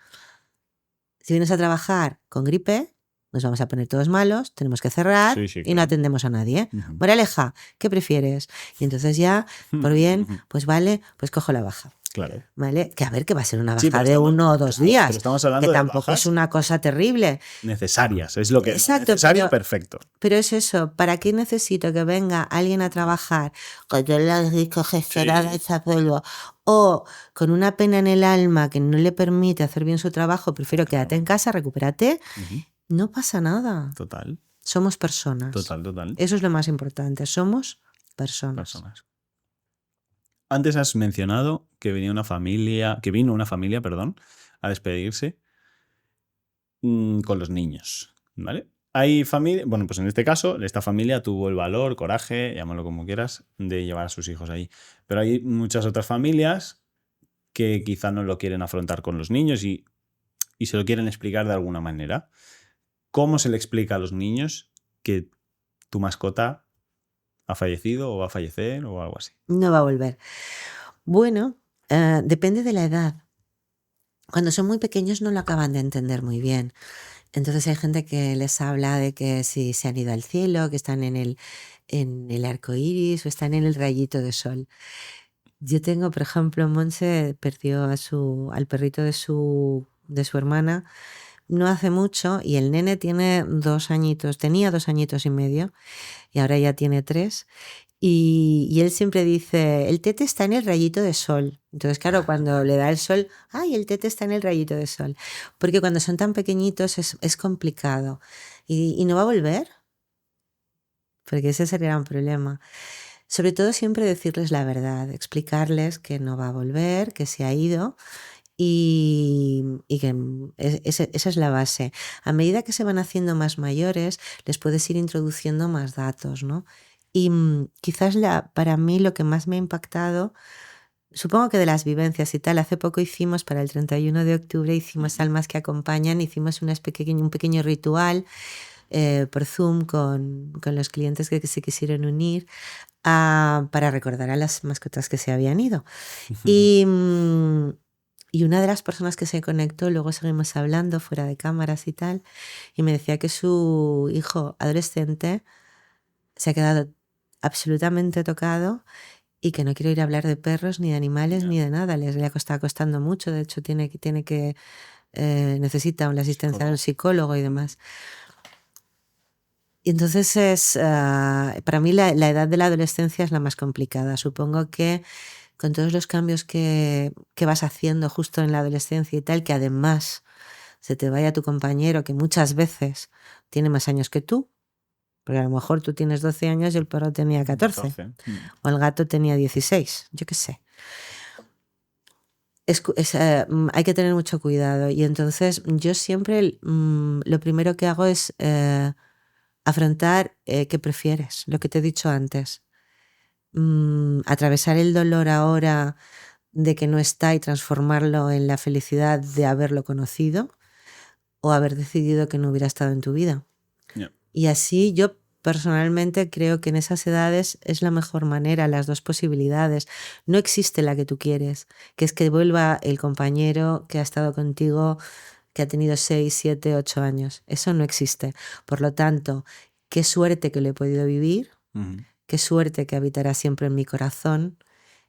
si vienes a trabajar con gripe, nos vamos a poner todos malos, tenemos que cerrar y no atendemos a nadie. Moraleja, ¿qué prefieres? Y entonces ya, por bien, pues vale, pues cojo la baja. Claro. ¿Vale? Que a ver, que va a ser una Sí, baja pero de estamos- 1 o 2 claro, días. pero estamos hablando Que de tampoco bajas es una cosa terrible. necesarias. Es lo que Exacto, necesario, pero- perfecto. Pero es eso, ¿para qué necesito que venga alguien a trabajar con todo el disco gestionado Sí. esa polvo o con una pena en el alma que no le permite hacer bien su trabajo? Prefiero quédate en casa, recupérate. Ujú. No pasa nada. Total, Somos personas. total. Eso es lo más importante. Somos personas. Personas. Antes has mencionado que vino una familia, perdón, a despedirse con los niños, ¿vale? Hay familia, bueno, pues en este caso, esta familia tuvo el valor, coraje, llámalo como quieras, de llevar a sus hijos ahí. Pero hay muchas otras familias que quizá no lo quieren afrontar con los niños y se lo quieren explicar de alguna manera. ¿Cómo se le explica a los niños que tu mascota ha fallecido o va a fallecer o algo así? No va a volver. Bueno, depende de la edad. Cuando son muy pequeños no lo acaban de entender muy bien. Entonces hay gente que les habla de que si se han ido al cielo, que están en el arco iris o están en el rayito de sol. Yo tengo, por ejemplo, Monse perdió al perrito de su hermana no hace mucho y el nene tiene 2 añitos, tenía 2 añitos y medio y ahora ya tiene 3. Y él siempre dice, el tete está en el rayito de sol. Entonces, claro, cuando le da el sol, ¡ay, el tete está en el rayito de sol! Porque cuando son tan pequeñitos es complicado. ¿Y no va a volver? Porque ese sería un problema. Sobre todo siempre decirles la verdad, explicarles que no va a volver, que se ha ido y que esa es la base. A medida que se van haciendo más mayores, les puedes ir introduciendo más datos, ¿no? Y quizás para mí lo que más me ha impactado, supongo que de las vivencias y tal, hace poco hicimos para el 31 de octubre, hicimos Almas que Acompañan, hicimos un pequeño ritual por Zoom con los clientes que se quisieron unir para recordar a las mascotas que se habían ido. Y una de las personas que se conectó, luego seguimos hablando fuera de cámaras y tal, y me decía que su hijo adolescente se ha quedado absolutamente tocado y que no quiere ir a hablar de perros, ni de animales, ni de nada. Le está costando mucho, de hecho necesita una asistencia del psicólogo y demás. Y entonces para mí la edad de la adolescencia es la más complicada. Supongo que con todos los cambios que vas haciendo justo en la adolescencia y tal, que además se te vaya tu compañero que muchas veces tiene más años que tú, porque a lo mejor tú tienes 12 años y el perro tenía 14. O el gato tenía 16, yo qué sé. Hay que tener mucho cuidado y entonces yo siempre lo primero que hago es afrontar qué prefieres, lo que te he dicho antes. Atravesar el dolor ahora de que no está y transformarlo en la felicidad de haberlo conocido o haber decidido que no hubiera estado en tu vida. Yeah. Y así yo personalmente creo que en esas edades es la mejor manera, las dos posibilidades. No existe la que tú quieres, que es que vuelva el compañero que ha estado contigo, que ha tenido 6, 7, 8 años. Eso no existe. Por lo tanto, qué suerte que lo he podido vivir, qué suerte que habitará siempre en mi corazón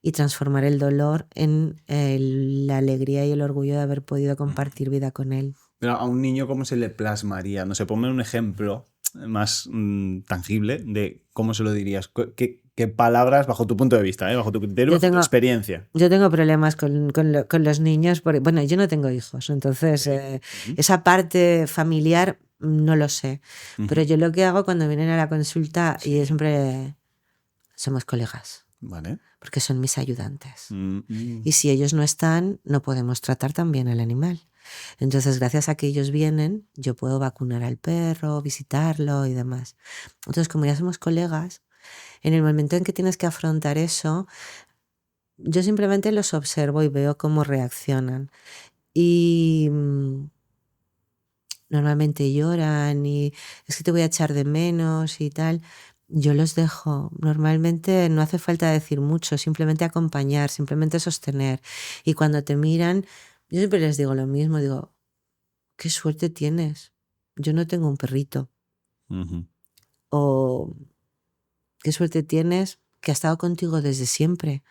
y transformar el dolor en la alegría y el orgullo de haber podido compartir vida con él. Pero a un niño, ¿cómo se le plasmaría? No sé, ponme un ejemplo más tangible de cómo se lo dirías. ¿Qué palabras, bajo tu punto de vista, bajo tu criterio, bajo tu experiencia? Yo tengo problemas con los niños, porque, bueno, yo no tengo hijos, entonces esa parte familiar no lo sé. Pero yo lo que hago cuando vienen a la consulta y siempre somos colegas. Vale. Porque son mis ayudantes. Y si ellos no están, no podemos tratar tan bien al animal. Entonces, gracias a que ellos vienen, yo puedo vacunar al perro, visitarlo y demás. Entonces, como ya somos colegas, en el momento en que tienes que afrontar eso, yo simplemente los observo y veo cómo reaccionan. Y normalmente lloran y es que te voy a echar de menos y tal. Yo los dejo. Normalmente no hace falta decir mucho, simplemente acompañar, simplemente sostener. Y cuando te miran, yo siempre les digo lo mismo, digo, qué suerte tienes. Yo no tengo un perrito. O qué suerte tienes que ha estado contigo desde siempre.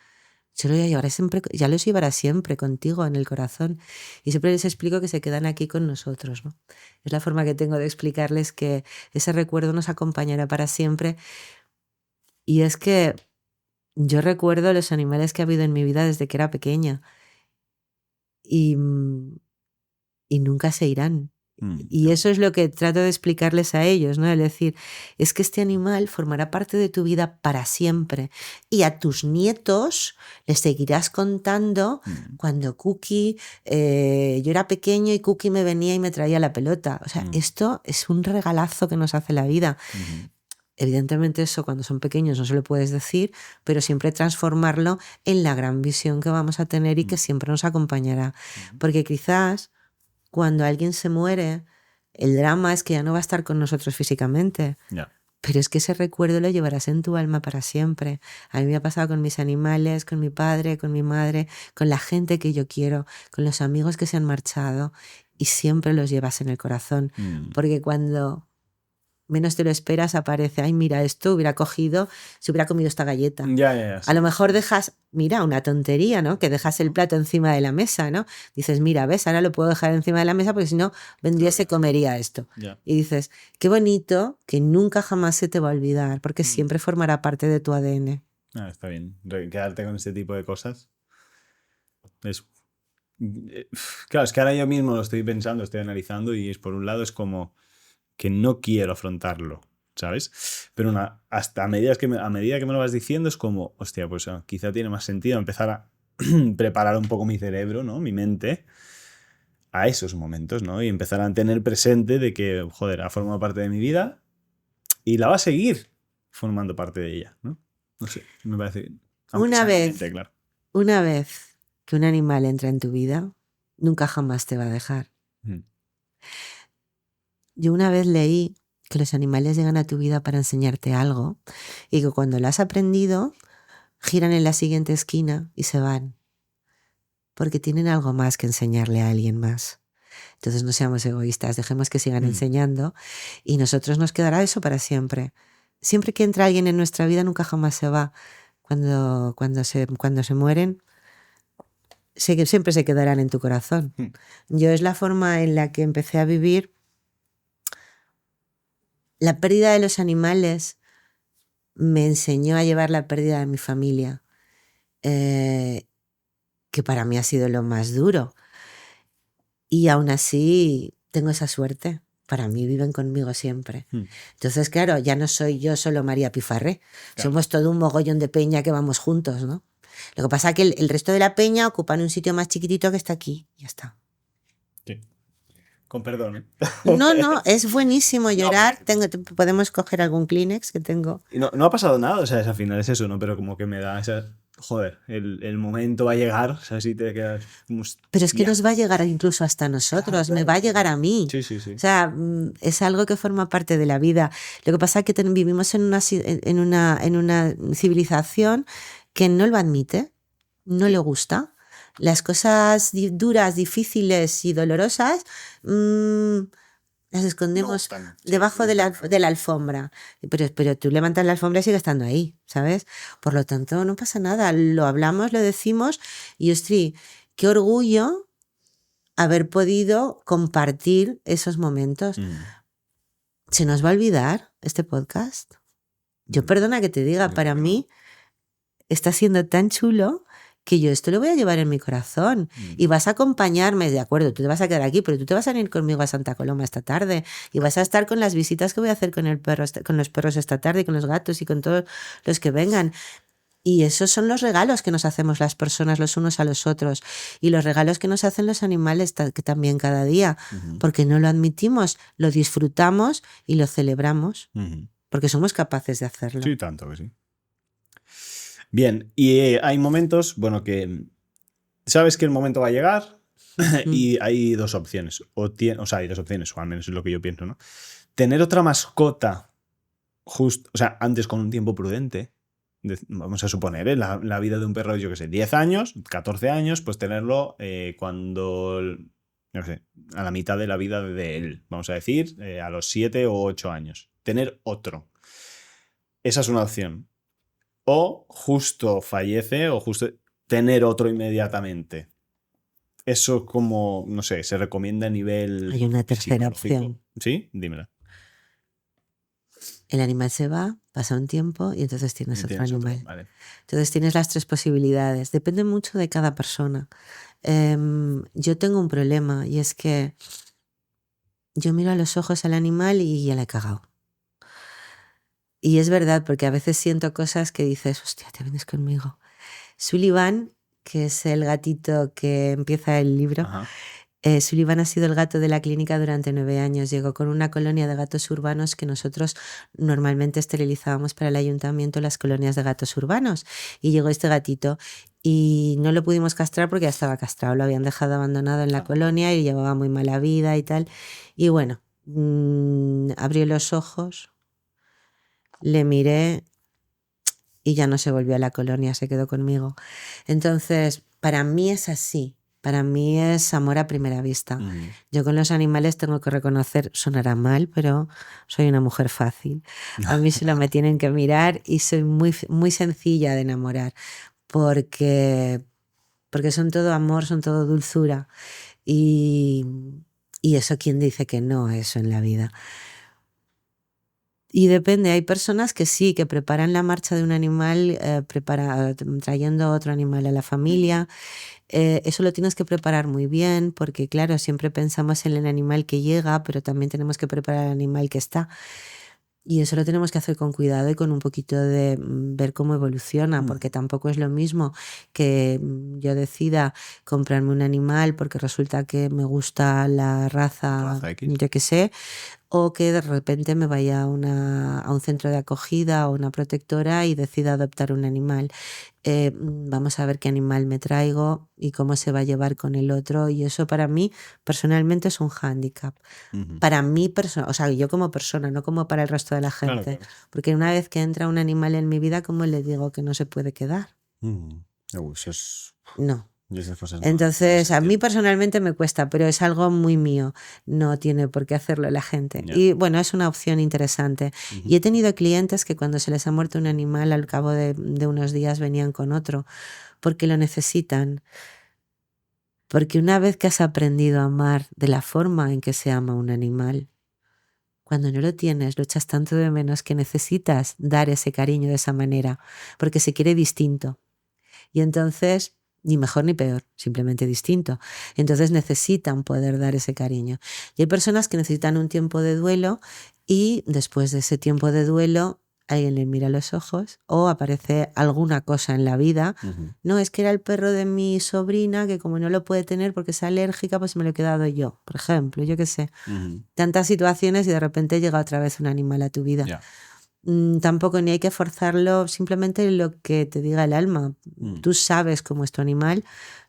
yo lo llevaré siempre, ya los llevarás siempre contigo en el corazón. Y siempre les explico que se quedan aquí con nosotros, ¿no? Es la forma que tengo de explicarles que ese recuerdo nos acompañará para siempre. Y es que yo recuerdo los animales que ha habido en mi vida desde que era pequeña y nunca se irán. Y eso es lo que trato de explicarles a ellos, ¿no? Es decir, es que este animal formará parte de tu vida para siempre y a tus nietos les seguirás contando cuando Cookie, yo era pequeño y Cookie me venía y me traía la pelota. O sea, esto es un regalazo que nos hace la vida. Evidentemente eso cuando son pequeños no se lo puedes decir, pero siempre transformarlo en la gran visión que vamos a tener y que siempre nos acompañará. Porque quizás cuando alguien se muere, el drama es que ya no va a estar con nosotros físicamente. Yeah. Pero es que ese recuerdo lo llevarás en tu alma para siempre. A mí me ha pasado con mis animales, con mi padre, con mi madre, con la gente que yo quiero, con los amigos que se han marchado y siempre los llevas en el corazón. Porque cuando menos te lo esperas aparece, ay, mira, esto hubiera cogido, se hubiera comido esta galleta. Ya, sí. A lo mejor dejas, mira, una tontería, ¿no? Que dejas el plato encima de la mesa, ¿no? Dices, mira, ves, ahora lo puedo dejar encima de la mesa porque si no, vendría y se comería esto. Yeah. Y dices, qué bonito que nunca jamás se te va a olvidar porque siempre formará parte de tu ADN. Está bien. Quedarte con este tipo de cosas es... Claro, es que ahora yo mismo lo estoy pensando, estoy analizando y es por un lado es como que no quiero afrontarlo, ¿sabes? Pero hasta a medida que me lo vas diciendo es como, hostia, pues quizá tiene más sentido empezar a preparar un poco mi cerebro, ¿no? Mi mente a esos momentos, ¿no? Y empezar a tener presente de que, joder, ha formado parte de mi vida y la va a seguir formando parte de ella, ¿no? No sé, me parece bien. Una vez que un animal entra en tu vida, nunca jamás te va a dejar. Yo una vez leí que los animales llegan a tu vida para enseñarte algo y que cuando lo has aprendido, giran en la siguiente esquina y se van. Porque tienen algo más que enseñarle a alguien más. Entonces no seamos egoístas, dejemos que sigan enseñando y nosotros nos quedará eso para siempre. Siempre que entra alguien en nuestra vida, nunca jamás se va. Cuando se mueren, siempre se quedarán en tu corazón. Yo es la forma en la que empecé a vivir la pérdida de los animales. Me enseñó a llevar la pérdida de mi familia, que para mí ha sido lo más duro. Y aún así tengo esa suerte. Para mí viven conmigo siempre. Entonces, claro, ya no soy yo solo María Pifarré. Claro. Somos todo un mogollón de peña que vamos juntos, ¿no? Lo que pasa es que el resto de la peña ocupan un sitio más chiquitito que está aquí. Ya está. Sí. Con perdón, ¿eh? No, es buenísimo llorar. Podemos coger algún Kleenex que tengo. Y no ha pasado nada, o sea, al final es eso, ¿no? Pero como que me da esa... Joder, el momento va a llegar, o sea, si te quedas... Pero es que nos va a llegar incluso hasta nosotros, me va a llegar a mí. Sí. O sea, es algo que forma parte de la vida. Lo que pasa es que vivimos en una civilización que no lo admite, no le gusta. Las cosas duras, difíciles y dolorosas las escondemos debajo de la alfombra. Pero tú levantas la alfombra y sigue estando ahí, ¿sabes? Por lo tanto, no pasa nada. Lo hablamos, lo decimos y, ostras, qué orgullo haber podido compartir esos momentos. ¿Se nos va a olvidar este podcast? Yo perdona que te diga, para mí está siendo tan chulo que yo esto lo voy a llevar en mi corazón y vas a acompañarme, de acuerdo, tú te vas a quedar aquí, pero tú te vas a ir conmigo a Santa Coloma esta tarde y vas a estar con las visitas que voy a hacer con los perros esta tarde y con los gatos y con todos los que vengan. Y esos son los regalos que nos hacemos las personas los unos a los otros y los regalos que nos hacen los animales que también cada día, porque no lo admitimos, lo disfrutamos y lo celebramos, porque somos capaces de hacerlo. Sí, tanto que sí. Bien, y hay momentos, bueno, que sabes que el momento va a llegar y hay dos opciones. O sea, hay dos opciones, o al menos es lo que yo pienso, ¿no? Tener otra mascota, o sea, antes con un tiempo prudente. Vamos a suponer, la vida de un perro, yo qué sé, 10 años, 14 años, pues tenerlo cuando, no sé, a la mitad de la vida de él, vamos a decir, a los 7 o 8 años. Tener otro. Esa es una opción. O justo fallece, o justo tener otro inmediatamente. Eso como, no sé, se recomienda a nivel Hay una tercera psicológico. opción. ¿Sí? Dímela. El animal se va, pasa un tiempo y entonces tienes otro ¿Tienes otro? animal. Vale. Entonces tienes las tres posibilidades. Depende mucho de cada persona. Yo tengo un problema y es que yo miro a los ojos al animal y ya le he cagado. Y es verdad, porque a veces siento cosas que dices, hostia, te vienes conmigo. Sullivan, que es el gatito que empieza el libro, Ajá. Sullivan ha sido el gato de la clínica durante 9 años. Llegó con una colonia de gatos urbanos que nosotros normalmente esterilizábamos para el ayuntamiento, las colonias de gatos urbanos. Y llegó este gatito y no lo pudimos castrar porque ya estaba castrado. Lo habían dejado abandonado en la colonia y llevaba muy mala vida y tal. Y bueno, abrió los ojos, le miré y ya no se volvió a la colonia, se quedó conmigo. Entonces, para mí es así. Para mí es amor a primera vista. Yo con los animales tengo que reconocer, sonará mal, pero soy una mujer fácil. A mí solo me tienen que mirar y soy muy, muy sencilla de enamorar porque son todo amor, son todo dulzura. Y eso, ¿quién dice que no eso en la vida? Y depende, hay personas que sí, que preparan la marcha de un animal trayendo otro animal a la familia. Eso lo tienes que preparar muy bien porque, claro, siempre pensamos en el animal que llega, pero también tenemos que preparar el animal que está. Y eso lo tenemos que hacer con cuidado y con un poquito de ver cómo evoluciona, porque tampoco es lo mismo que yo decida comprarme un animal porque resulta que me gusta la raza X. yo qué sé, o que de repente me vaya a un centro de acogida o una protectora y decida adoptar un animal. Vamos a ver qué animal me traigo y cómo se va a llevar con el otro, y eso para mí personalmente es un hándicap. Para mí, o sea, yo como persona, no como para el resto de la gente. Claro, claro. Porque una vez que entra un animal en mi vida, ¿cómo le digo que no se puede quedar? Eso es... No. Yo esas cosas no Entonces, las a mí entiendo. personalmente me cuesta, pero es algo muy mío. No tiene por qué hacerlo la gente. Ya. Y bueno, es una opción interesante. Y he tenido clientes que cuando se les ha muerto un animal, al cabo de unos días venían con otro, porque lo necesitan. Porque una vez que has aprendido a amar de la forma en que se ama un animal, cuando no lo tienes, lo echas tanto de menos que necesitas dar ese cariño de esa manera, porque se quiere distinto. Y entonces, ni mejor ni peor, simplemente distinto. Entonces necesitan poder dar ese cariño. Y hay personas que necesitan un tiempo de duelo y después de ese tiempo de duelo alguien le mira a los ojos o aparece alguna cosa en la vida. No, es que era el perro de mi sobrina que como no lo puede tener porque es alérgica, pues me lo he quedado yo, por ejemplo, yo qué sé. Tantas situaciones y de repente llega otra vez un animal a tu vida. Ya. Tampoco ni hay que forzarlo, simplemente lo que te diga el alma. Tú sabes cómo es tu animal,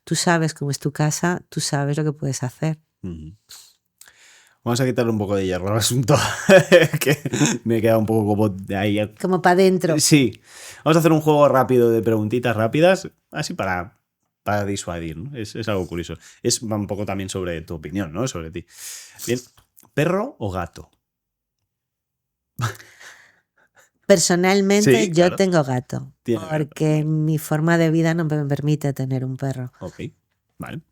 tú sabes cómo es tu casa, tú sabes lo que puedes hacer. Vamos a quitarle un poco de hierro al asunto, que me queda un poco como de ahí. Como para adentro. Sí. Vamos a hacer un juego rápido de preguntitas rápidas, así para disuadir, ¿no? Es algo curioso. Va un poco también sobre tu opinión, ¿no? Sobre ti. Bien. ¿Perro o gato? Personalmente, Sí, yo claro. tengo gato, Tiene porque mi forma de vida no me permite tener un perro. Ok, vale.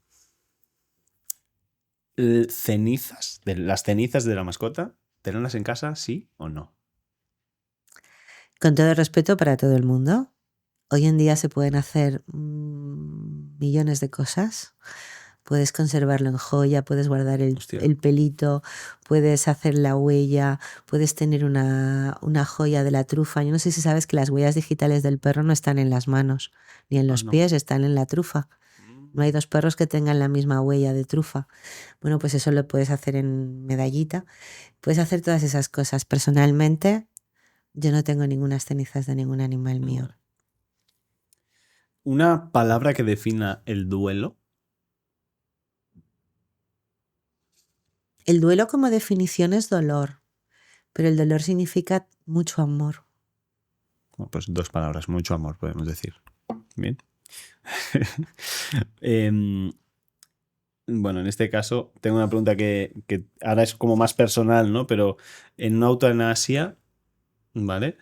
¿Cenizas? ¿Las cenizas de la mascota? ¿Tenerlas en casa, sí o no? Con todo el respeto para todo el mundo, hoy en día se pueden hacer millones de cosas. Puedes conservarlo en joya, puedes guardar el pelito, puedes hacer la huella, puedes tener una joya de la trufa. Yo no sé si sabes que las huellas digitales del perro no están en las manos ni en los pies, están en la trufa. No hay dos perros que tengan la misma huella de trufa. Bueno, pues eso lo puedes hacer en medallita. Puedes hacer todas esas cosas. Personalmente, yo no tengo ninguna cenizas de ningún animal mío. ¿Una palabra que defina el duelo? El duelo como definición es dolor, pero el dolor significa mucho amor. Bueno, pues 2 palabras, mucho amor, podemos decir. Bien. Bueno, en este caso tengo una pregunta que ahora es como más personal, ¿no? Pero en una eutanasia, ¿vale?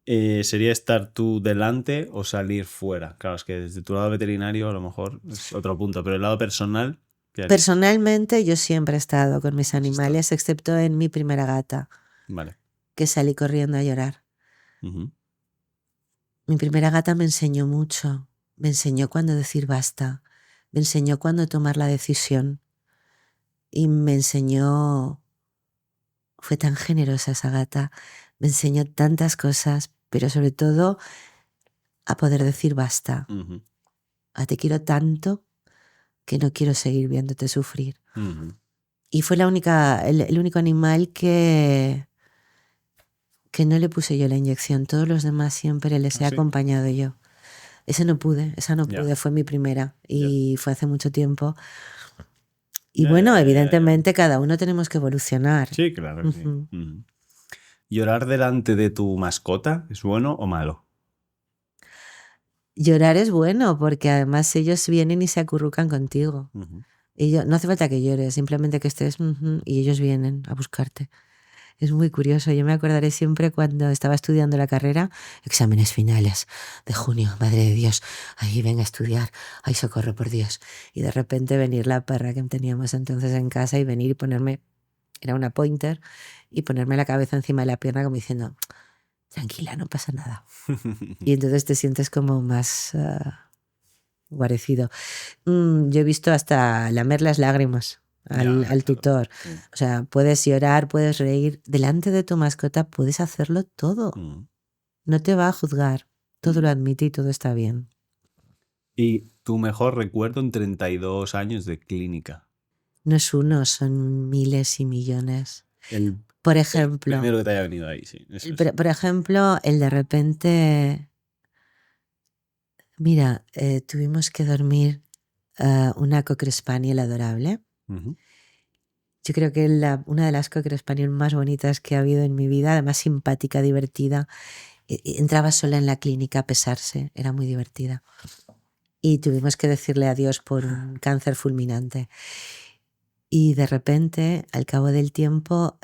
¿Sería estar tú delante o salir fuera? Claro, es que desde tu lado veterinario a lo mejor es otro punto, pero el lado personal, ¿qué harías? Personalmente, yo siempre he estado con mis ¿Has estado? animales, excepto en mi primera gata, Vale. que salí corriendo a llorar. Ujú. Mi primera gata me enseñó mucho. Me enseñó cuándo decir basta. Me enseñó cuándo tomar la decisión. Y me enseñó... Fue tan generosa esa gata. Me enseñó tantas cosas, pero sobre todo a poder decir basta. Ujú. A te quiero tanto que no quiero seguir viéndote sufrir. Ujú. Y fue el único animal que no le puse yo la inyección. Todos los demás siempre les he ¿Ah, sí? acompañado yo. Esa no pude, Ya. fue mi primera Ya. y fue hace mucho tiempo. Y Ya, bueno, ya, ya, ya, ya. evidentemente cada uno tenemos que evolucionar. Sí, claro que sí. Ujú. Ujú. ¿Llorar delante de tu mascota es bueno o malo? Llorar es bueno porque además ellos vienen y se acurrucan contigo. Ujú. No hace falta que llores, simplemente que estés y ellos vienen a buscarte. Es muy curioso. Yo me acordaré siempre cuando estaba estudiando la carrera, exámenes finales de junio, madre de Dios, ahí venga a estudiar, ay socorro por Dios. Y de repente venir la perra que teníamos entonces en casa y venir y ponerme, era una pointer, y ponerme la cabeza encima de la pierna como diciendo, tranquila, no pasa nada. Y entonces te sientes como más guarecido. Yo he visto hasta lamer las lágrimas al Claro. tutor. Sí. O sea, puedes llorar, puedes reír. Delante de tu mascota puedes hacerlo todo. Mm. No te va a juzgar. Todo lo admite y todo está bien. ¿Y tu mejor recuerdo en 32 años de clínica? No es uno, son miles y millones. El Por ejemplo, primero que te haya venido ahí, sí. Eso es. el de repente, mira, tuvimos que dormir una Cocker Spaniel adorable. Ujú. Yo creo que una de las Cocker Spaniel más bonitas que ha habido en mi vida, además simpática, divertida. Entraba sola en la clínica a pesarse, era muy divertida. Y tuvimos que decirle adiós por un cáncer fulminante. Y de repente, al cabo del tiempo,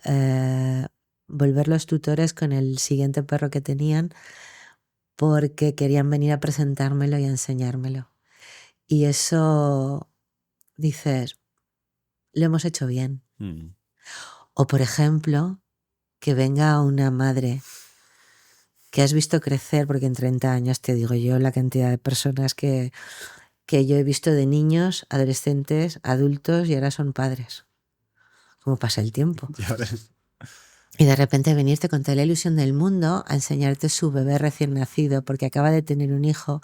volver los tutores con el siguiente perro que tenían porque querían venir a presentármelo y a enseñármelo. Y eso, dices, lo hemos hecho bien. Mm. O por ejemplo, que venga una madre que has visto crecer, porque en 30 años te digo yo la cantidad de personas que yo he visto de niños, adolescentes, adultos y ahora son padres. ¿Cómo pasa el tiempo? Ya ves. Y de repente venirte con toda la ilusión del mundo a enseñarte su bebé recién nacido porque acaba de tener un hijo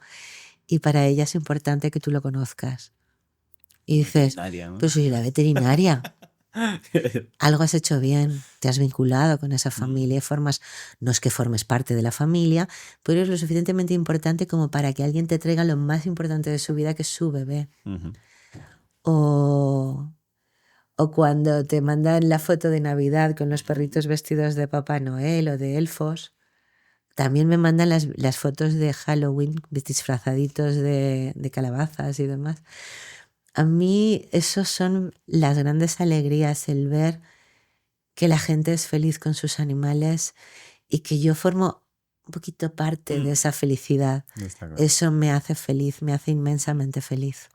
y para ella es importante que tú lo conozcas. Y dices, Veterinaria, ¿no? pues soy la veterinaria. Algo has hecho bien, te has vinculado con esa familia, no es que formes parte de la familia, pero es lo suficientemente importante como para que alguien te traiga lo más importante de su vida, que es su bebé. Ujú. O cuando te mandan la foto de Navidad con los perritos vestidos de Papá Noel o de elfos. También me mandan las fotos de Halloween disfrazaditos de calabazas y demás. A mí esos son las grandes alegrías, el ver que la gente es feliz con sus animales y que yo formo un poquito parte de esa felicidad. Está claro. Eso me hace feliz, me hace inmensamente feliz.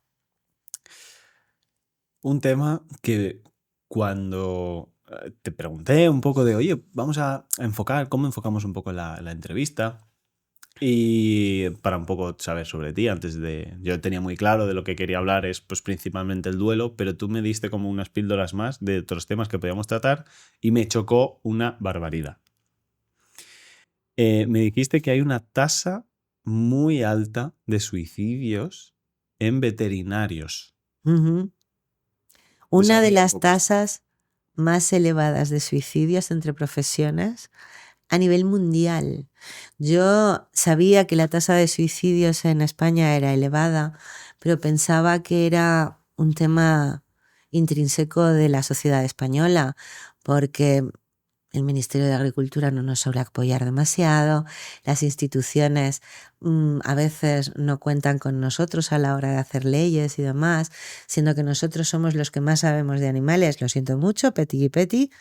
Un tema que cuando te pregunté un poco de, oye, vamos a enfocar, ¿cómo enfocamos un poco la entrevista? Y para un poco saber sobre ti, yo tenía muy claro de lo que quería hablar, es pues principalmente el duelo, pero tú me diste como unas píldoras más de otros temas que podíamos tratar y me chocó una barbaridad. Me dijiste que hay una tasa muy alta de suicidios en veterinarios. Uh-huh. Pues Una de había las pocos. tasas más elevadas de suicidios entre profesiones a nivel mundial. Yo sabía que la tasa de suicidios en España era elevada, pero pensaba que era un tema intrínseco de la sociedad española, porque el Ministerio de Agricultura no nos suele apoyar demasiado, las instituciones a veces no cuentan con nosotros a la hora de hacer leyes y demás, siendo que nosotros somos los que más sabemos de animales. Lo siento mucho, petit,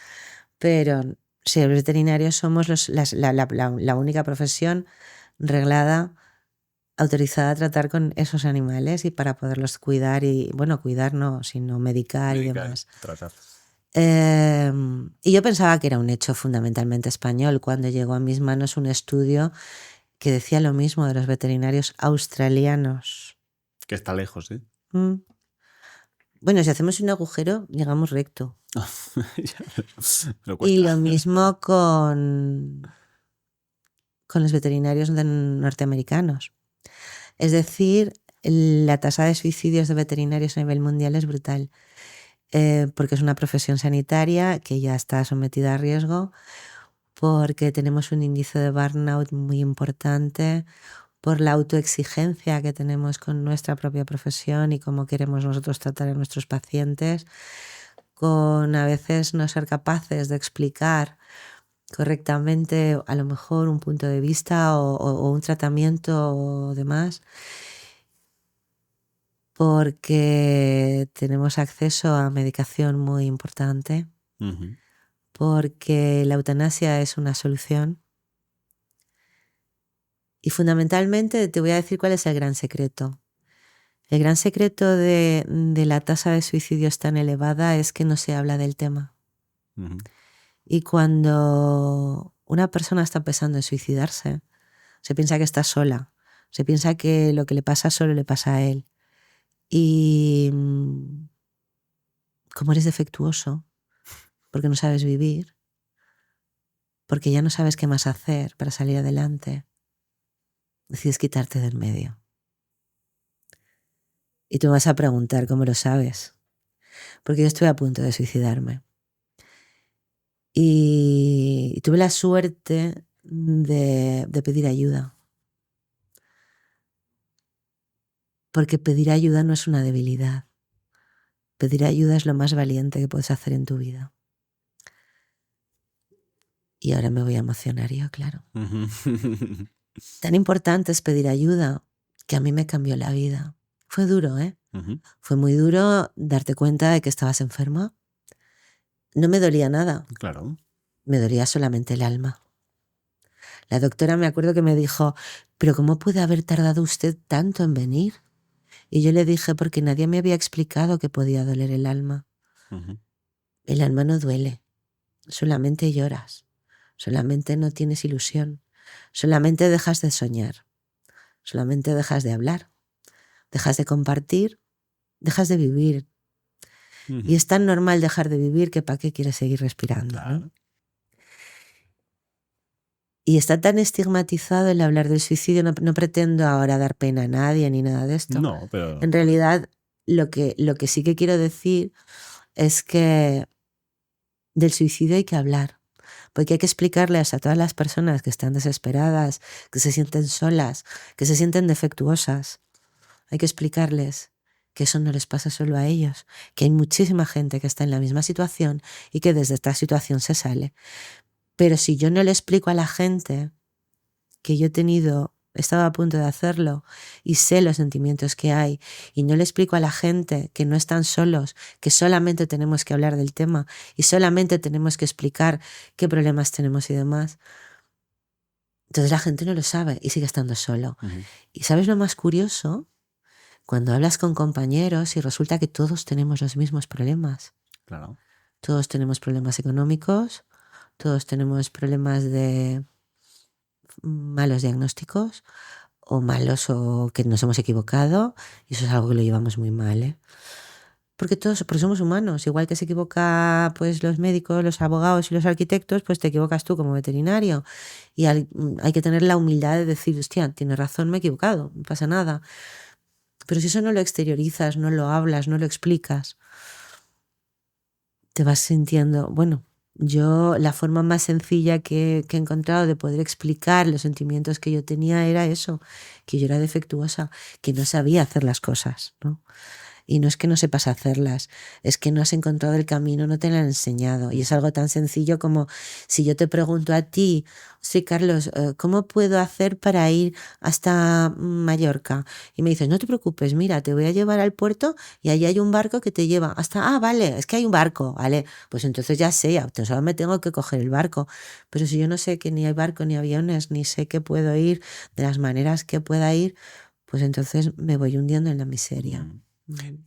pero Sí, los veterinarios somos la única profesión reglada, autorizada a tratar con esos animales y para poderlos cuidar y, bueno, cuidar no, sino medicar y demás. Tratar. Y yo pensaba que era un hecho fundamentalmente español cuando llegó a mis manos un estudio que decía lo mismo de los veterinarios australianos. Que está lejos, ¿eh? Bueno, si hacemos un agujero, llegamos recto. Pero Y cuesta. lo mismo con los veterinarios norteamericanos. Es decir, la tasa de suicidios de veterinarios a nivel mundial es brutal, porque es una profesión sanitaria que ya está sometida a riesgo, porque tenemos un índice de burnout muy importante, por la autoexigencia que tenemos con nuestra propia profesión y cómo queremos nosotros tratar a nuestros pacientes, con a veces no ser capaces de explicar correctamente a lo mejor un punto de vista o un tratamiento o demás, porque tenemos acceso a medicación muy importante, porque la eutanasia es una solución. Y fundamentalmente te voy a decir cuál es el gran secreto. El gran secreto de la tasa de suicidios tan elevada es que no se habla del tema. Y cuando una persona está pensando en suicidarse, se piensa que está sola, se piensa que lo que le pasa solo le pasa a él. Y como eres defectuoso, porque no sabes vivir, porque ya no sabes qué más hacer para salir adelante, decides quitarte del medio. Y tú me vas a preguntar cómo lo sabes, porque yo estuve a punto de suicidarme. Y tuve la suerte de pedir ayuda. Porque pedir ayuda no es una debilidad. Pedir ayuda es lo más valiente que puedes hacer en tu vida. Y ahora me voy a emocionar yo, claro. Tan importante es pedir ayuda que a mí me cambió la vida. Fue duro, ¿eh? Fue muy duro darte cuenta de que estabas enferma. No me dolía nada. Claro. Me dolía solamente el alma. La doctora me acuerdo que me dijo, ¿pero cómo puede haber tardado usted tanto en venir? Y yo le dije, porque nadie me había explicado que podía doler el alma. El alma no duele, solamente lloras, solamente no tienes ilusión, solamente dejas de soñar, solamente dejas de hablar, dejas de compartir, dejas de vivir. Y es tan normal dejar de vivir que ¿para qué quieres seguir respirando? Claro. ¿No? Y está tan estigmatizado el hablar del suicidio, no pretendo ahora dar pena a nadie ni nada de esto. No, pero... En realidad, lo que sí que quiero decir es que del suicidio hay que hablar, porque hay que explicarles a todas las personas que están desesperadas, que se sienten solas, que se sienten defectuosas. Hay que explicarles que eso no les pasa solo a ellos, que hay muchísima gente que está en la misma situación y que desde esta situación se sale. Pero si yo no le explico a la gente que yo estaba a punto de hacerlo y sé los sentimientos que hay, y no le explico a la gente que no están solos, que solamente tenemos que hablar del tema y solamente tenemos que explicar qué problemas tenemos y demás, entonces la gente no lo sabe y sigue estando solo. ¿Y sabes lo más curioso? Cuando hablas con compañeros y resulta que todos tenemos los mismos problemas. Claro. Todos tenemos problemas económicos, todos tenemos problemas de malos diagnósticos o malos o que nos hemos equivocado, y eso es algo que lo llevamos muy mal, ¿eh? Porque somos humanos, igual que se equivoca pues los médicos, los abogados y los arquitectos, pues te equivocas tú como veterinario, y hay que tener la humildad de decir, hostia, tienes razón, me he equivocado, no pasa nada. Pero si eso no lo exteriorizas, no lo hablas, no lo explicas, te vas sintiendo, bueno, yo la forma más sencilla que he encontrado de poder explicar los sentimientos que yo tenía era eso, que yo era defectuosa, que no sabía hacer las cosas, ¿no? Y no es que no sepas hacerlas, es que no has encontrado el camino, no te lo han enseñado. Y es algo tan sencillo como si yo te pregunto a ti, sí, Carlos, ¿cómo puedo hacer para ir hasta Mallorca? Y me dices, no te preocupes, mira, te voy a llevar al puerto y allí hay un barco que te lleva hasta, vale, es que hay un barco, vale, pues entonces ya sé, solo me tengo que coger el barco. Pero si yo no sé que ni hay barco ni aviones, ni sé que puedo ir de las maneras que pueda ir, pues entonces me voy hundiendo en la miseria.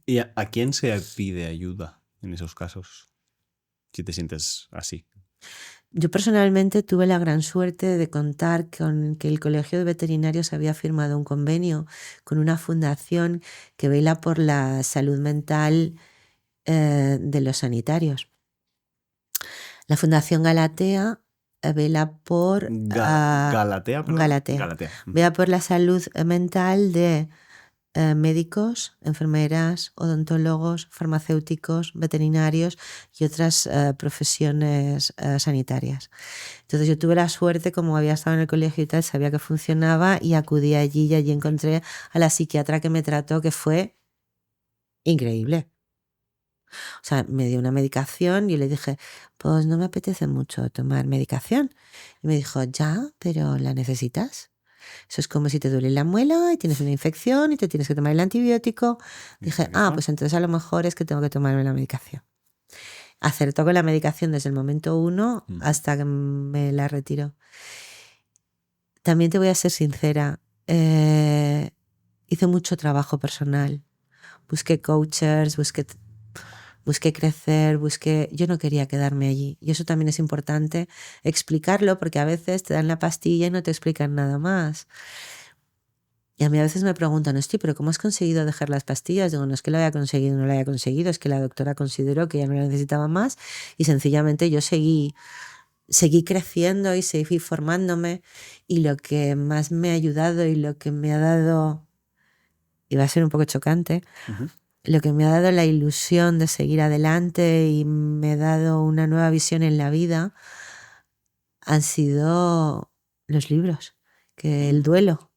¿Y a quién se pide ayuda en esos casos? Si te sientes así. Yo personalmente tuve la gran suerte de contar con que el Colegio de Veterinarios había firmado un convenio con una fundación que vela por la salud mental de los sanitarios. La Fundación Galatea vela por Galatea, perdón. Galatea. Vela por la salud mental de médicos, enfermeras, odontólogos, farmacéuticos, veterinarios y otras profesiones sanitarias. Entonces yo tuve la suerte, como había estado en el colegio y tal, sabía que funcionaba y acudí allí y allí encontré a la psiquiatra que me trató, que fue increíble. O sea, me dio una medicación y le dije, pues no me apetece mucho tomar medicación. Y me dijo, ya, pero ¿la necesitas? Eso es como si te duele la muela y tienes una infección y te tienes que tomar el antibiótico. Dije, pues entonces a lo mejor es que tengo que tomarme la medicación. Acertó con la medicación desde el momento 1 hasta que me la retiró. También te voy a ser sincera, hice mucho trabajo personal. Busqué coaches, busqué crecer, yo no quería quedarme allí. Y eso también es importante explicarlo, porque a veces te dan la pastilla y no te explican nada más. Y a mí a veces me preguntan, pero ¿cómo has conseguido dejar las pastillas? Digo, no es que lo haya conseguido o no lo haya conseguido, es que la doctora consideró que ya no la necesitaba más y sencillamente yo seguí creciendo y seguí formándome, y lo que más me ha ayudado y lo que me ha dado, y va a ser un poco chocante, lo que me ha dado la ilusión de seguir adelante y me ha dado una nueva visión en la vida han sido los libros, que el duelo,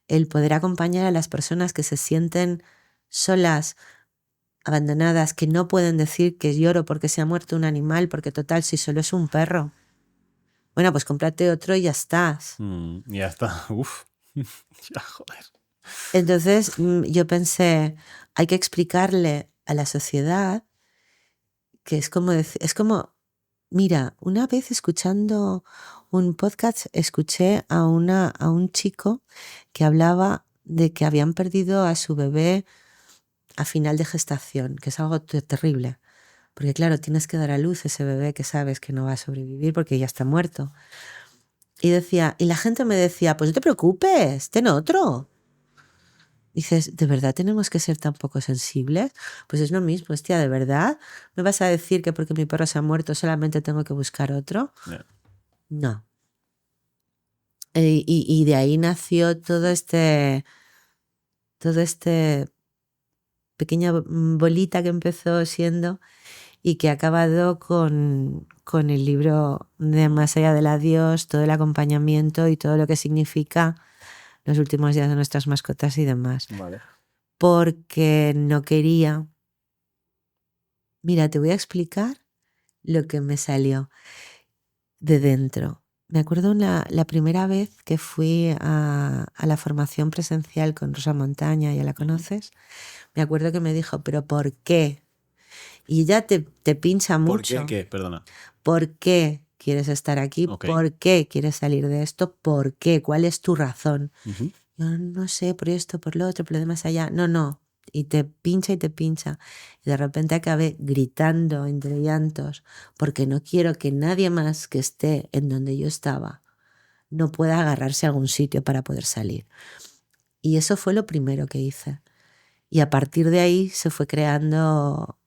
el poder acompañar a las personas que se sienten solas, abandonadas, que no pueden decir que lloro porque se ha muerto un animal, porque total, si solo es un perro. Bueno, pues cómprate otro y ya estás. Ya está. Uf. Ya, joder. Entonces yo pensé, hay que explicarle a la sociedad que es como, mira, una vez escuchando un podcast escuché a un chico que hablaba de que habían perdido a su bebé a final de gestación, que es algo terrible, porque claro, tienes que dar a luz ese bebé que sabes que no va a sobrevivir porque ya está muerto. Y la gente me decía, pues no te preocupes, ten otro. Dices, ¿de verdad tenemos que ser tan poco sensibles? Pues es lo mismo, hostia, ¿de verdad me vas a decir que porque mi perro se ha muerto solamente tengo que buscar otro? Yeah. No. Y de ahí nació todo este pequeña bolita que empezó siendo y que ha acabado con el libro de Más allá del adiós, todo el acompañamiento y todo lo que significa los últimos días de nuestras mascotas y demás. Vale. Porque no quería... Mira, te voy a explicar lo que me salió de dentro. Me acuerdo la primera vez que fui a la formación presencial con Rosa Montaña, ya la conoces, me acuerdo que me dijo, ¿pero por qué? Y ya te pincha mucho. ¿Por qué? Perdona. ¿Por qué quieres estar aquí? Okay. ¿Por qué quieres salir de esto? ¿Por qué? ¿Cuál es tu razón? Yo no sé, por esto, por lo otro, por lo demás allá. No. Y te pincha y te pincha. Y de repente acabé gritando entre llantos porque no quiero que nadie más que esté en donde yo estaba no pueda agarrarse a algún sitio para poder salir. Y eso fue lo primero que hice. Y a partir de ahí se fue creando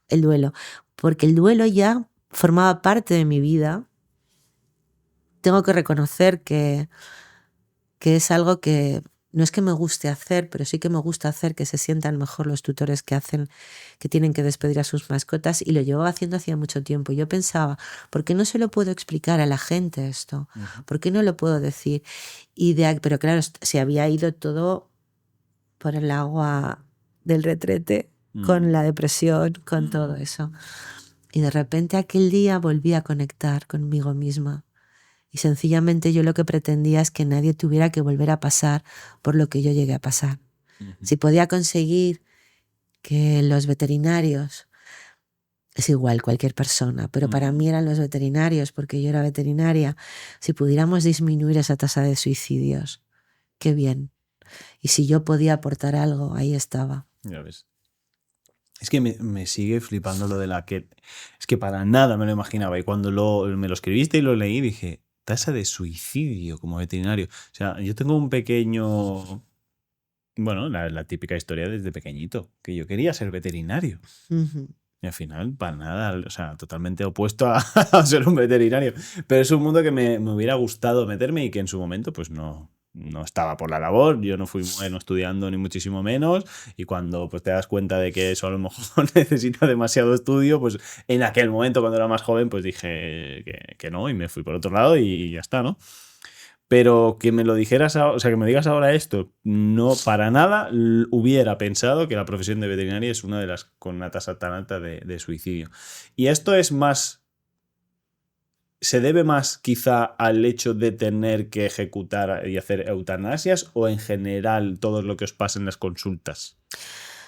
el duelo. Porque el duelo ya formaba parte de mi vida. Tengo que reconocer que es algo que no es que me guste hacer, pero sí que me gusta hacer que se sientan mejor los tutores que tienen que despedir a sus mascotas, y lo llevaba haciendo hacía mucho tiempo. Yo pensaba, ¿por qué no se lo puedo explicar a la gente esto? ¿Por qué no lo puedo decir? Pero claro, se había ido todo por el agua del retrete, con la depresión, con todo eso. Y de repente aquel día volví a conectar conmigo misma. Y sencillamente yo lo que pretendía es que nadie tuviera que volver a pasar por lo que yo llegué a pasar. Si podía conseguir que los veterinarios, es igual cualquier persona, pero para mí eran los veterinarios porque yo era veterinaria, si pudiéramos disminuir esa tasa de suicidios, qué bien. Y si yo podía aportar algo, ahí estaba. Ya ves. Es que me sigue flipando lo de la que... Es que para nada me lo imaginaba. Y cuando me lo escribiste y lo leí, dije, tasa de suicidio como veterinario. O sea, yo tengo un pequeño... Bueno, la típica historia desde pequeñito, que yo quería ser veterinario. Y al final, para nada, o sea, totalmente opuesto a ser un veterinario. Pero es un mundo que me hubiera gustado meterme y que en su momento, pues no estaba por la labor. Yo no fui bueno estudiando ni muchísimo menos. Y cuando pues, te das cuenta de que eso a lo mejor necesita demasiado estudio, pues en aquel momento, cuando era más joven, pues dije que no y me fui por otro lado y ya está, ¿no? Pero que me lo dijeras, o sea, que me digas ahora esto, no para nada hubiera pensado que la profesión de veterinaria es una de las con una tasa tan alta de suicidio. Y esto es más, ¿se debe más quizá al hecho de tener que ejecutar y hacer eutanasias o en general todo lo que os pasa en las consultas?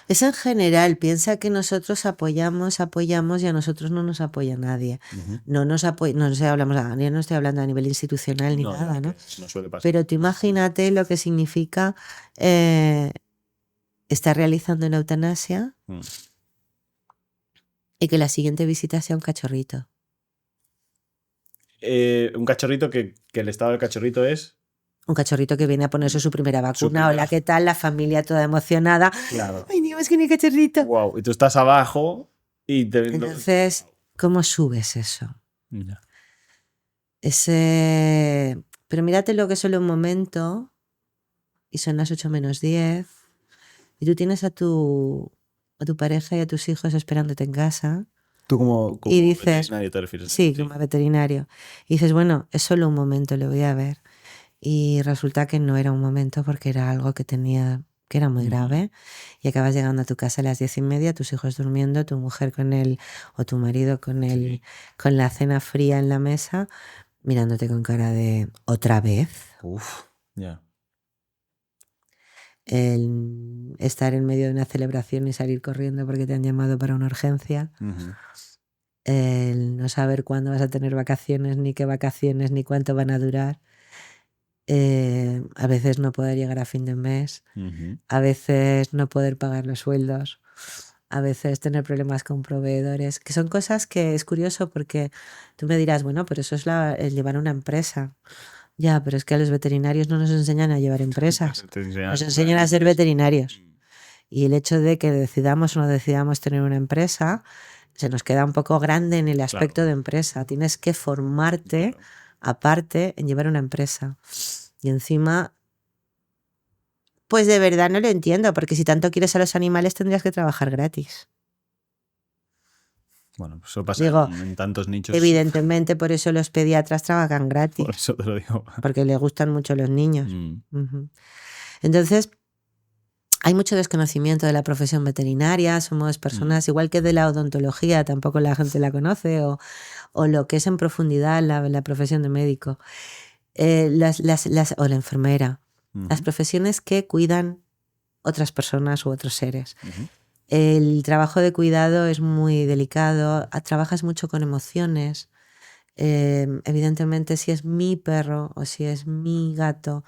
Es en general, piensa que nosotros apoyamos y a nosotros no nos apoya nadie. No nos apoya, no estoy hablando a nivel institucional ni nada, ¿no? No suele pasar. Pero tú imagínate lo que significa estar realizando una eutanasia y que la siguiente visita sea un cachorrito. Un cachorrito que el estado del cachorrito es... Un cachorrito que viene a ponerse su primera vacuna. Hola, ¿qué tal? La familia toda emocionada. Claro. Ay, Dios, que ni cachorrito. Wow. Y tú estás abajo y Entonces, ¿cómo subes eso? Mira. Pero mírate lo que es solo un momento y son las 8:10 y tú tienes a tu pareja y a tus hijos esperándote en casa. Tú como y dices, veterinario te refieres. Sí, como veterinario. Y dices, bueno, es solo un momento, lo voy a ver. Y resulta que no era un momento porque era algo que era muy grave. Y acabas llegando a tu casa a las 10:30, tus hijos durmiendo, tu mujer con él o tu marido con la cena fría en la mesa, mirándote con cara de ¿otra vez? Uf, ya. El estar en medio de una celebración y salir corriendo porque te han llamado para una urgencia. El no saber cuándo vas a tener vacaciones, ni qué vacaciones, ni cuánto van a durar. A veces no poder llegar a fin de mes, a veces no poder pagar los sueldos, a veces tener problemas con proveedores, que son cosas que es curioso porque tú me dirás, bueno, pero eso es el llevar una empresa. Ya, pero es que a los veterinarios no nos enseñan a llevar empresas, nos enseñan a ser veterinarios. Y el hecho de que decidamos o no decidamos tener una empresa se nos queda un poco grande en el aspecto de empresa. Tienes que formarte aparte en llevar una empresa. Y encima, pues de verdad no lo entiendo, porque si tanto quieres a los animales tendrías que trabajar gratis. Bueno, pues eso pasa en tantos nichos. Evidentemente, por eso los pediatras trabajan gratis. Por eso te lo digo. Porque les gustan mucho los niños. Entonces, hay mucho desconocimiento de la profesión veterinaria. Somos personas, igual que de la odontología, tampoco la gente la conoce, o lo que es en profundidad la profesión de médico. O la enfermera. Las profesiones que cuidan otras personas u otros seres. El trabajo de cuidado es muy delicado, trabajas mucho con emociones. Evidentemente, si es mi perro o si es mi gato,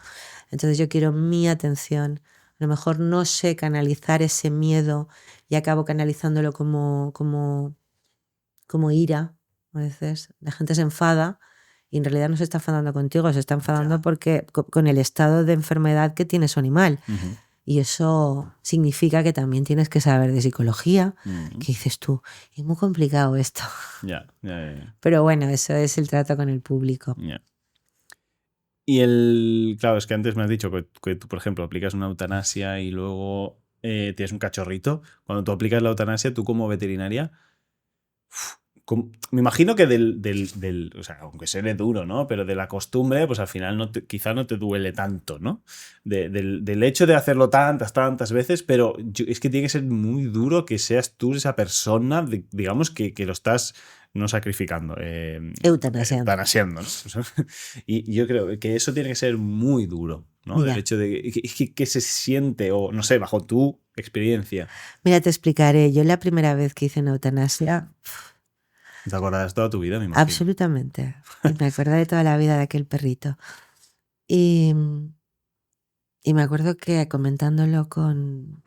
entonces yo quiero mi atención. A lo mejor no sé canalizar ese miedo y acabo canalizándolo como ira. A veces la gente se enfada y en realidad no se está enfadando contigo, se está enfadando porque con el estado de enfermedad que tiene su animal. Y eso significa que también tienes que saber de psicología. ¿Qué dices tú? Es muy complicado esto. Ya. Pero bueno, eso es el trato con el público. Y claro, es que antes me has dicho que tú, por ejemplo, aplicas una eutanasia y luego tienes un cachorrito. Cuando tú aplicas la eutanasia, tú como veterinaria, me imagino que o sea, aunque suene duro, ¿no? Pero de la costumbre, pues al final quizá no te duele tanto, ¿no? Del hecho de hacerlo tantas veces, pero es que tiene que ser muy duro que seas tú esa persona, digamos, que lo estás no sacrificando, eutanasiando, ¿no? Y yo creo que eso tiene que ser muy duro, ¿no? Mira. El hecho de que se siente, o no sé, bajo tu experiencia. Mira, te explicaré. Yo la primera vez que hice una eutanasia... ¿Te acordarás toda tu vida, me imagino? Absolutamente. Y me acuerdo de toda la vida de aquel perrito. Y me acuerdo que comentándolo con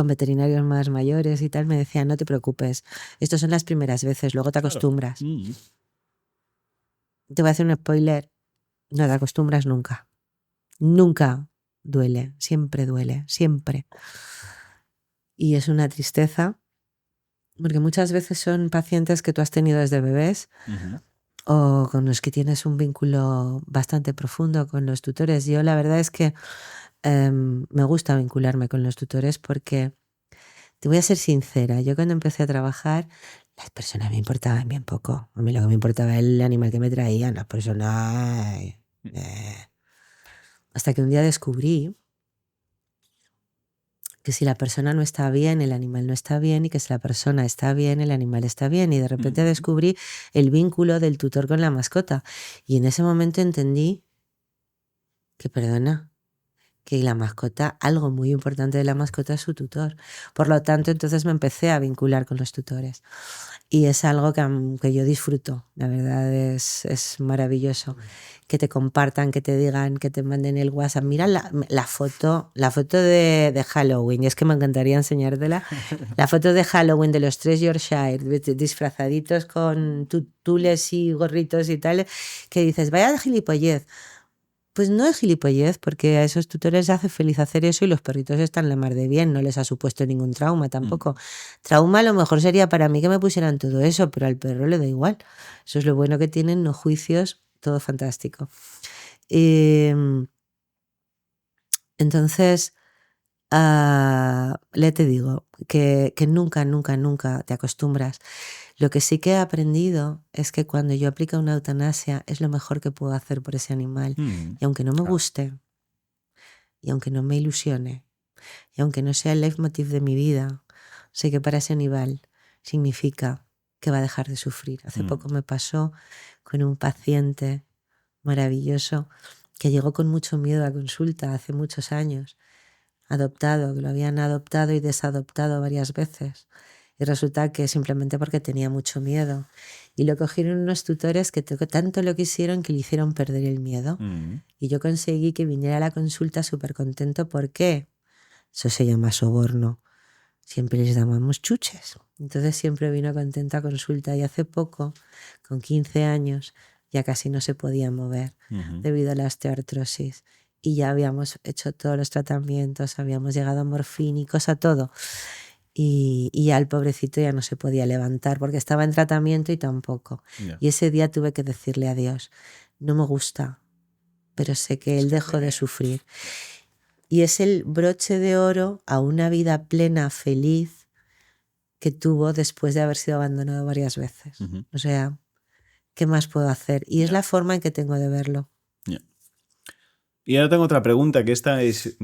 veterinarios más mayores y tal, me decían, no te preocupes, estos son las primeras veces, luego te acostumbras. Claro. Te voy a hacer un spoiler, no te acostumbras nunca. Nunca duele, siempre. Y es una tristeza, porque muchas veces son pacientes que tú has tenido desde bebés, o con los que tienes un vínculo bastante profundo con los tutores. Yo la verdad es que me gusta vincularme con los tutores porque, te voy a ser sincera, yo cuando empecé a trabajar, las personas me importaban bien poco. A mí lo que me importaba era el animal que me traían, las personas... Hasta que un día descubrí que si la persona no está bien, el animal no está bien, y que si la persona está bien, el animal está bien. Y de repente descubrí el vínculo del tutor con la mascota. Y en ese momento entendí que, perdona, que la mascota, algo muy importante de la mascota es su tutor. Por lo tanto, entonces me empecé a vincular con los tutores. Y es algo que yo disfruto, la verdad es maravilloso. Que te compartan, que te digan, que te manden el WhatsApp. Mira la foto de Halloween, y es que me encantaría enseñártela. La foto de Halloween de los 3 Yorkshire disfrazaditos con tules y gorritos y tal, que dices, vaya de gilipollez. Pues no es gilipollez, porque a esos tutores les hace feliz hacer eso y los perritos están la mar de bien, no les ha supuesto ningún trauma tampoco. Trauma a lo mejor sería para mí que me pusieran todo eso, pero al perro le da igual. Eso es lo bueno que tienen, no juicios, todo fantástico. Entonces, le te digo que nunca te acostumbras. Lo que sí que he aprendido es que cuando yo aplico una eutanasia es lo mejor que puedo hacer por ese animal. Y aunque no me guste, y aunque no me ilusione, y aunque no sea el leitmotiv de mi vida, sé que para ese animal significa que va a dejar de sufrir. Hace poco me pasó con un paciente maravilloso que llegó con mucho miedo a consulta hace muchos años, adoptado, que lo habían adoptado y desadoptado varias veces. Y resulta que simplemente porque tenía mucho miedo. Y lo cogieron unos tutores que tanto lo quisieron que le hicieron perder el miedo. Y yo conseguí que viniera a la consulta súper contento. ¿Por qué? Eso se llama soborno. Siempre les llamamos chuches. Entonces siempre vino contento a consulta. Y hace poco, con 15 años, ya casi no se podía mover debido a la osteoartrosis. Y ya habíamos hecho todos los tratamientos, habíamos llegado a morfínicos, a todo. Y ya el pobrecito ya no se podía levantar porque estaba en tratamiento y tampoco. Y ese día tuve que decirle adiós. No me gusta, pero sé que él dejó de sufrir. Y es el broche de oro a una vida plena, feliz, que tuvo después de haber sido abandonado varias veces. O sea, ¿qué más puedo hacer? Y es la forma en que tengo de verlo. Y ahora tengo otra pregunta, que esta es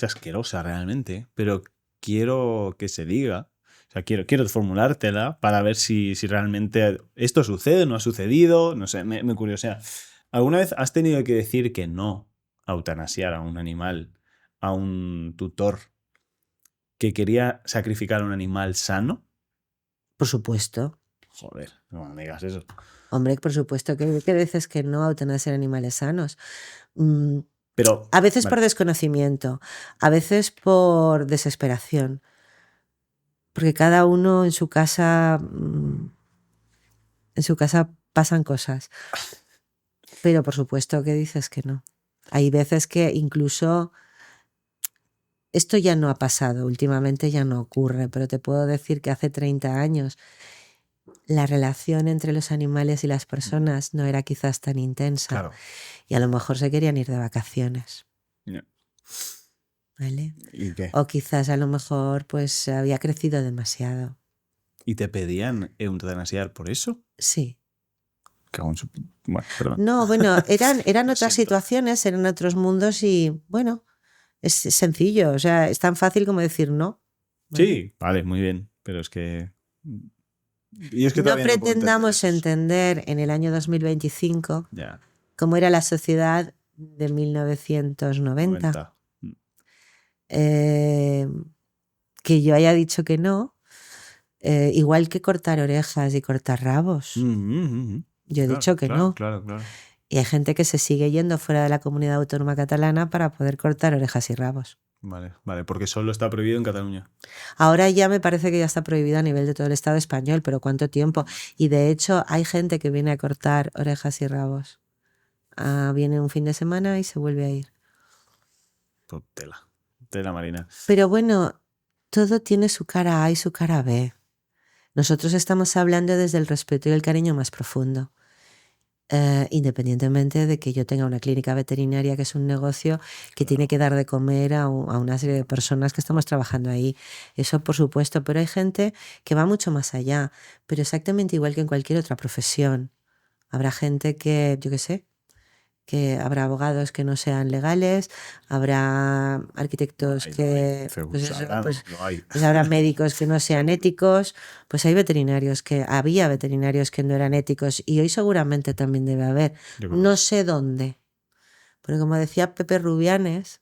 asquerosa realmente, pero quiero que se diga, o sea, quiero formulártela para ver si realmente esto sucede o no ha sucedido, no sé, me curiosea. ¿Alguna vez has tenido que decir que no a eutanasiar a un animal, a un tutor que quería sacrificar a un animal sano? Por supuesto. Joder, no me digas eso. Hombre, por supuesto que dices que no a eutanasiar animales sanos. Pero, a veces por desconocimiento, a veces por desesperación. Porque cada uno en su casa pasan cosas. Pero por supuesto que dices que no. Hay veces que incluso esto ya no ha pasado, últimamente ya no ocurre, pero te puedo decir que hace 30 años la relación entre los animales y las personas no era quizás tan intensa. Claro. Y a lo mejor se querían ir de vacaciones. ¿Vale? ¿Y qué? O quizás a lo mejor pues había crecido demasiado. ¿Y te pedían eutanasiar por eso? Sí. Bueno, perdón. No, bueno, eran otras siento. situaciones, eran otros mundos y, bueno, es sencillo. O sea, es tan fácil como decir no. ¿vale? Sí, vale, muy bien. Pero es que... Y es que No todavía puedo pretendamos entender entender en el año 2025 eso. Ya, cómo era la sociedad de 1990. 90. Eh, que yo haya dicho que no, igual que cortar orejas y cortar rabos. Yo he dicho que no. Claro. Y hay gente que se sigue yendo fuera de la comunidad autónoma catalana para poder cortar orejas y rabos. Vale, porque solo está prohibido en Cataluña. Ahora ya me parece que ya está prohibido a nivel de todo el Estado español, pero ¿cuánto tiempo? Y de hecho hay gente que viene a cortar orejas y rabos. Viene un fin de semana y se vuelve a ir. Pues tela marina. Pero bueno, todo tiene su cara A y su cara B. Nosotros estamos hablando desde el respeto y el cariño más profundo. Independientemente de que yo tenga una clínica veterinaria, que es un negocio que tiene que dar de comer a una serie de personas que estamos trabajando ahí. Eso por supuesto, pero hay gente que va mucho más allá, pero exactamente igual que en cualquier otra profesión. Habrá gente que, yo qué sé, que habrá abogados que no sean legales, habrá arquitectos que... pues habrá médicos que no sean éticos, pues hay veterinarios había veterinarios que no eran éticos y hoy seguramente también debe haber. No sé dónde. Porque como decía Pepe Rubianes,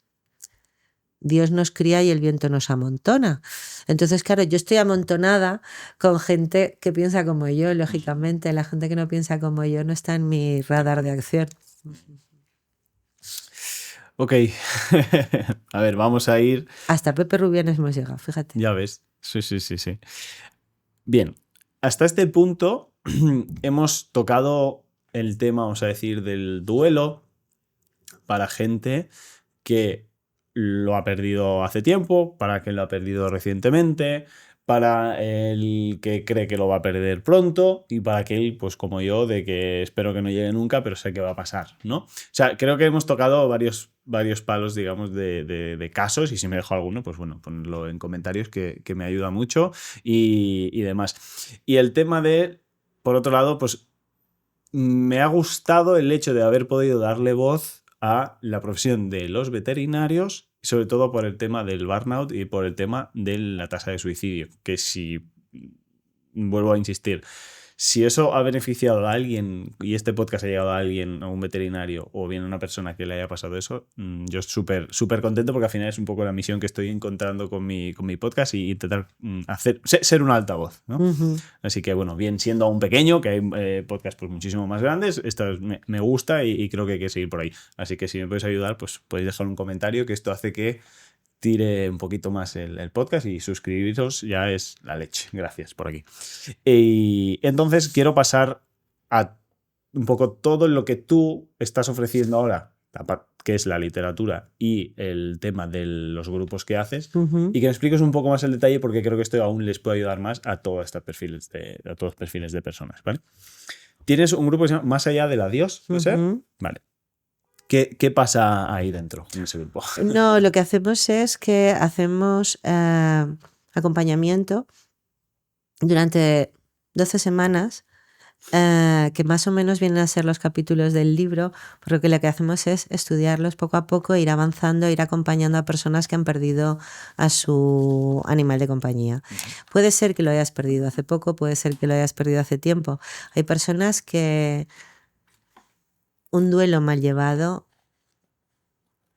Dios nos cría y el viento nos amontona. Entonces, claro, yo estoy amontonada con gente que piensa como yo, lógicamente. La gente que no piensa como yo no está en mi radar de acción. Ok, a ver, vamos a ir... Hasta Pepe Rubianes hemos llegado, fíjate. Ya ves, sí. Bien, hasta este punto hemos tocado el tema, vamos a decir, del duelo para gente que lo ha perdido hace tiempo, para quien lo ha perdido recientemente, para el que cree que lo va a perder pronto y para aquel, pues como yo, de que espero que no llegue nunca, pero sé que va a pasar, ¿no? O sea, creo que hemos tocado varios palos, digamos, de casos y si me dejo alguno, pues bueno, ponedlo en comentarios que me ayuda mucho y demás. Y el tema de, por otro lado, pues me ha gustado el hecho de haber podido darle voz a la profesión de los veterinarios, sobre todo por el tema del burnout y por el tema de la tasa de suicidio, que si, vuelvo a insistir, si eso ha beneficiado a alguien y este podcast ha llegado a alguien, a un veterinario o bien a una persona que le haya pasado eso, yo súper contento porque al final es un poco la misión que estoy encontrando con mi podcast y intentar ser un altavoz, ¿no? Así que bueno, bien siendo aún pequeño, que hay podcasts pues muchísimo más grandes, esto me gusta y creo que hay que seguir por ahí. Así que si me podéis ayudar, pues podéis dejar un comentario, que esto hace que tire un poquito más el podcast y suscribiros ya es la leche. Gracias por aquí. Y entonces quiero pasar a un poco todo lo que tú estás ofreciendo ahora, que es la literatura y el tema de los grupos que haces, y que me expliques un poco más el detalle porque creo que esto aún les puede ayudar más a todos estos perfiles de personas, ¿vale? Tienes un grupo que se llama Más allá del adiós, ¿puede ser? Vale. ¿Qué pasa ahí dentro, en ese grupo? No, lo que hacemos es que hacemos acompañamiento durante 12 semanas, que más o menos vienen a ser los capítulos del libro, porque lo que hacemos es estudiarlos poco a poco, ir avanzando, ir acompañando a personas que han perdido a su animal de compañía. Puede ser que lo hayas perdido hace poco, puede ser que lo hayas perdido hace tiempo. Hay personas que un duelo mal llevado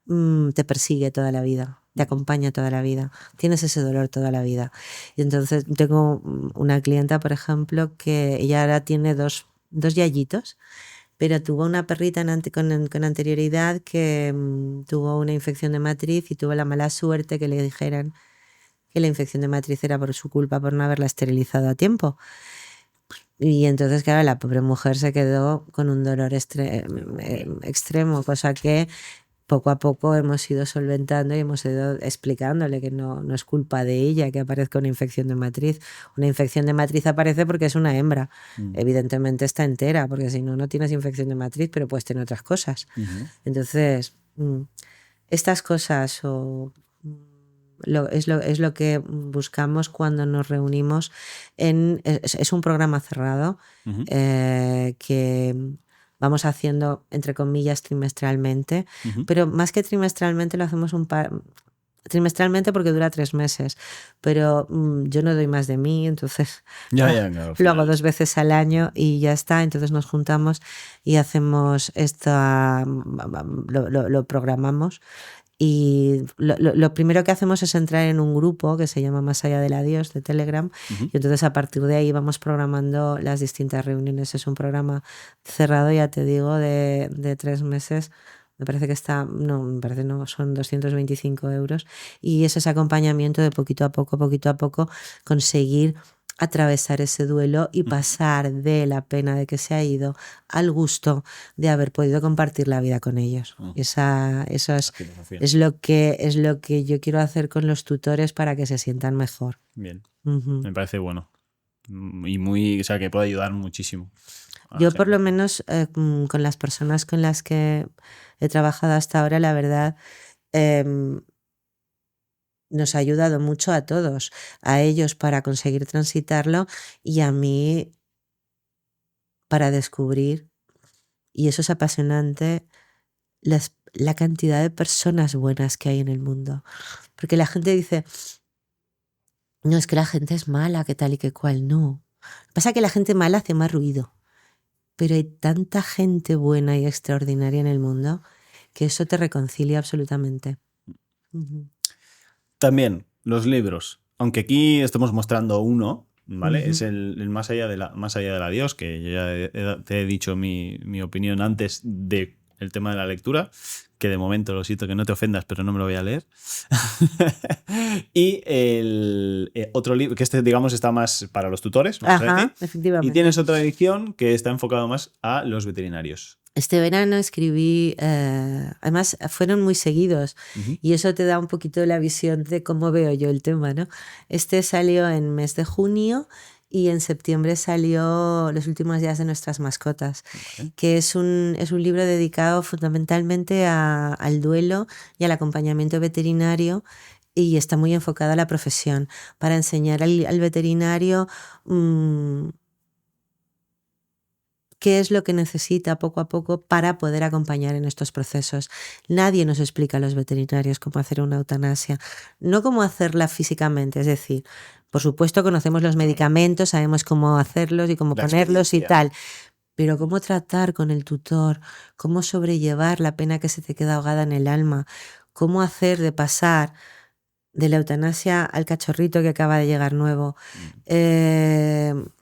te persigue toda la vida, te acompaña toda la vida, tienes ese dolor toda la vida. Y entonces tengo una clienta, por ejemplo, que ella ahora tiene dos yayitos, pero tuvo una perrita con anterioridad que tuvo una infección de matriz y tuvo la mala suerte que le dijeran que la infección de matriz era por su culpa, por no haberla esterilizado a tiempo. Y entonces, claro, la pobre mujer se quedó con un dolor extremo, cosa que poco a poco hemos ido solventando y hemos ido explicándole que no es culpa de ella que aparezca una infección de matriz. Una infección de matriz aparece porque es una hembra. Evidentemente está entera, porque si no, no tienes infección de matriz, pero puedes tener otras cosas. Entonces, estas cosas o es lo que buscamos cuando nos reunimos. Es un programa cerrado que vamos haciendo, entre comillas, trimestralmente, pero más que trimestralmente lo hacemos trimestralmente porque dura 3 meses, pero yo no doy más de mí, entonces claro, lo hago 2 veces al año y ya está. Entonces nos juntamos y hacemos lo programamos. Y lo primero que hacemos es entrar en un grupo que se llama Más allá del adiós, de Telegram, y entonces a partir de ahí vamos programando las distintas reuniones. Es un programa cerrado, ya te digo, de 3 meses. Me parece que son 225 euros, y es ese acompañamiento de poquito a poco conseguir atravesar ese duelo y pasar de la pena de que se ha ido al gusto de haber podido compartir la vida con ellos. Eso es lo que yo quiero hacer con los tutores para que se sientan mejor. Bien, me parece bueno. Y o sea, que puede ayudar muchísimo. Yo por lo menos con las personas con las que he trabajado hasta ahora, la verdad, nos ha ayudado mucho a todos, a ellos para conseguir transitarlo y a mí para descubrir, y eso es apasionante, la cantidad de personas buenas que hay en el mundo. Porque la gente dice, no, es que la gente es mala, que tal y que cual. No. Pasa que la gente mala hace más ruido. Pero hay tanta gente buena y extraordinaria en el mundo que eso te reconcilia absolutamente. También los libros. Aunque aquí estamos mostrando uno, ¿vale? Es el Más allá del adiós, que yo ya te he dicho mi opinión antes de el tema de la lectura, que de momento lo siento que no te ofendas, pero no me lo voy a leer. Y el otro libro, que digamos está más para los tutores, Ajá, efectivamente. Y tienes otra edición que está enfocado más a los veterinarios. Este verano escribí, además fueron muy seguidos, y eso te da un poquito la visión de cómo veo yo el tema, ¿no? Este salió en mes de junio y en septiembre salió Los últimos días de nuestras mascotas, que es un libro dedicado fundamentalmente al duelo y al acompañamiento veterinario, y está muy enfocado a la profesión, para enseñar al veterinario qué es lo que necesita poco a poco para poder acompañar en estos procesos. Nadie nos explica a los veterinarios cómo hacer una eutanasia, no cómo hacerla físicamente, es decir, por supuesto conocemos los medicamentos, sabemos cómo hacerlos y cómo ponerlos y tal, pero cómo tratar con el tutor, cómo sobrellevar la pena que se te queda ahogada en el alma, cómo hacer de pasar de la eutanasia al cachorrito que acaba de llegar nuevo,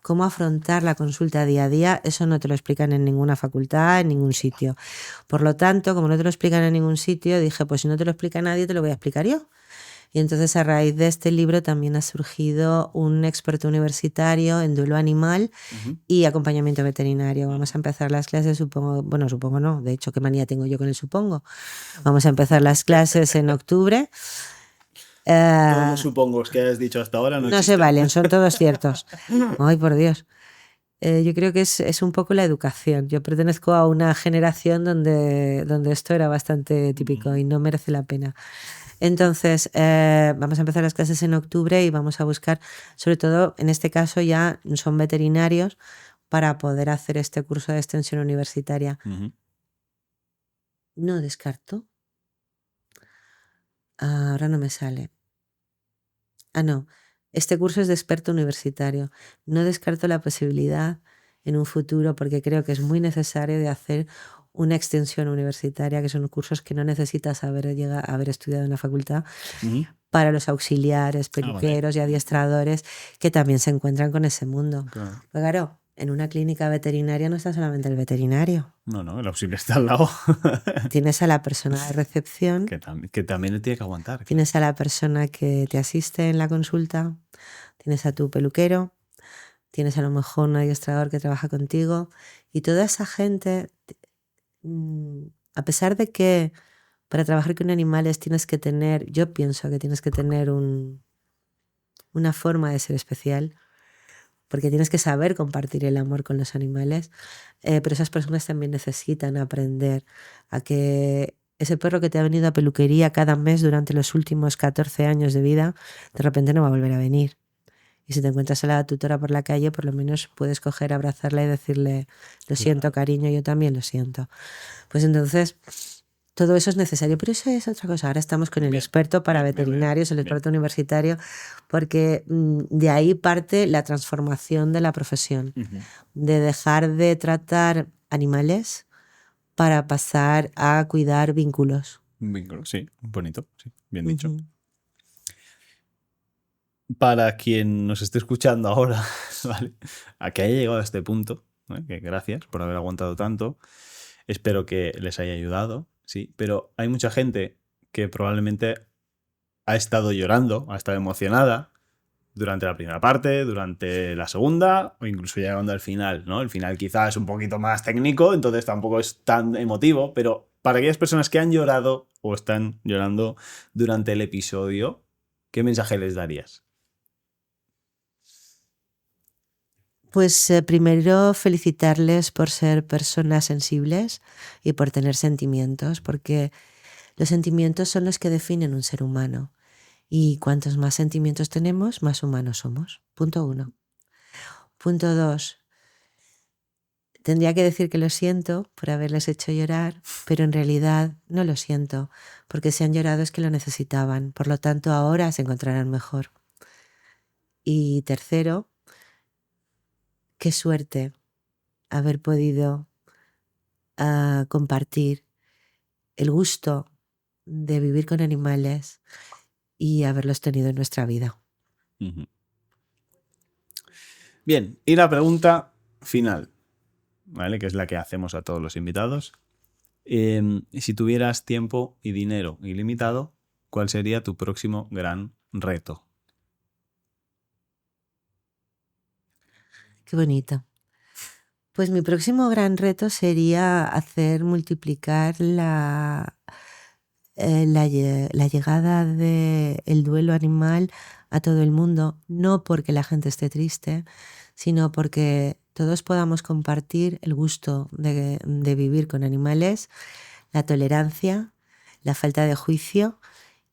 cómo afrontar la consulta día a día, eso no te lo explican en ninguna facultad, en ningún sitio. Por lo tanto, como no te lo explican en ningún sitio, dije, pues si no te lo explica nadie, te lo voy a explicar yo. Y entonces a raíz de este libro también ha surgido un experto universitario en duelo animal y acompañamiento veterinario. Vamos a empezar las clases, supongo no, de hecho, qué manía tengo yo con el supongo. Vamos a empezar las clases en octubre. Todos los supongos que has dicho hasta ahora no se valen, son todos ciertos. Ay, por Dios. Yo creo que es un poco la educación. Yo pertenezco a una generación donde esto era bastante típico y no merece la pena. Entonces, vamos a empezar las clases en octubre y vamos a buscar, sobre todo en este caso ya son veterinarios, para poder hacer este curso de extensión universitaria. No descarto. Ahora no me sale. No. Este curso es de experto universitario. No descarto la posibilidad en un futuro, porque creo que es muy necesario, de hacer una extensión universitaria, que son cursos que no necesitas haber estudiado en la facultad, para los auxiliares, peluqueros y adiestradores que también se encuentran con ese mundo. Claro, en una clínica veterinaria no está solamente el veterinario. No, el auxiliar está al lado. Tienes a la persona de recepción. Que también le tiene que aguantar. Tienes a la persona que te asiste en la consulta. Tienes a tu peluquero. Tienes a lo mejor un adiestrador que trabaja contigo. Y toda esa gente, a pesar de que para trabajar con animales yo pienso que tienes que tener una forma de ser especial, porque tienes que saber compartir el amor con los animales, pero esas personas también necesitan aprender a que Ese perro que te ha venido a peluquería cada mes durante los últimos 14 años de vida, de repente no va a volver a venir. Y si te encuentras a la tutora por la calle, por lo menos puedes coger, abrazarla y decirle, lo siento, cariño, yo también lo siento. Pues entonces, todo eso es necesario, pero eso es otra cosa. Ahora estamos con el experto para veterinarios, el experto universitario, porque de ahí parte la transformación de la profesión, de dejar de tratar animales para pasar a cuidar vínculos. Vínculos, sí, bonito, sí, bien dicho. Para quien nos esté escuchando ahora, ¿vale? A que haya llegado a este punto, ¿eh? Que gracias por haber aguantado tanto. Espero que les haya ayudado, sí. Pero hay mucha gente que probablemente ha estado llorando, ha estado emocionada durante la primera parte, durante la segunda o incluso llegando al final, ¿no? El final quizás es un poquito más técnico, entonces tampoco es tan emotivo, pero para aquellas personas que han llorado o están llorando durante el episodio, ¿qué mensaje les darías? Pues primero felicitarles por ser personas sensibles y por tener sentimientos, porque los sentimientos son los que definen un ser humano. Y cuantos más sentimientos tenemos, más humanos somos. Punto 1. Punto 2. Tendría que decir que lo siento por haberles hecho llorar, pero en realidad no lo siento, porque si han llorado es que lo necesitaban. Por lo tanto, ahora se encontrarán mejor. Y tercero, qué suerte haber podido compartir el gusto de vivir con animales y haberlos tenido en nuestra vida. Bien, y la pregunta final, ¿vale? Que es la que hacemos a todos los invitados. Si tuvieras tiempo y dinero ilimitado, ¿cuál sería tu próximo gran reto? Qué bonito. Pues mi próximo gran reto sería hacer multiplicar la llegada del duelo animal a todo el mundo, no porque la gente esté triste, sino porque todos podamos compartir el gusto de vivir con animales, la tolerancia, la falta de juicio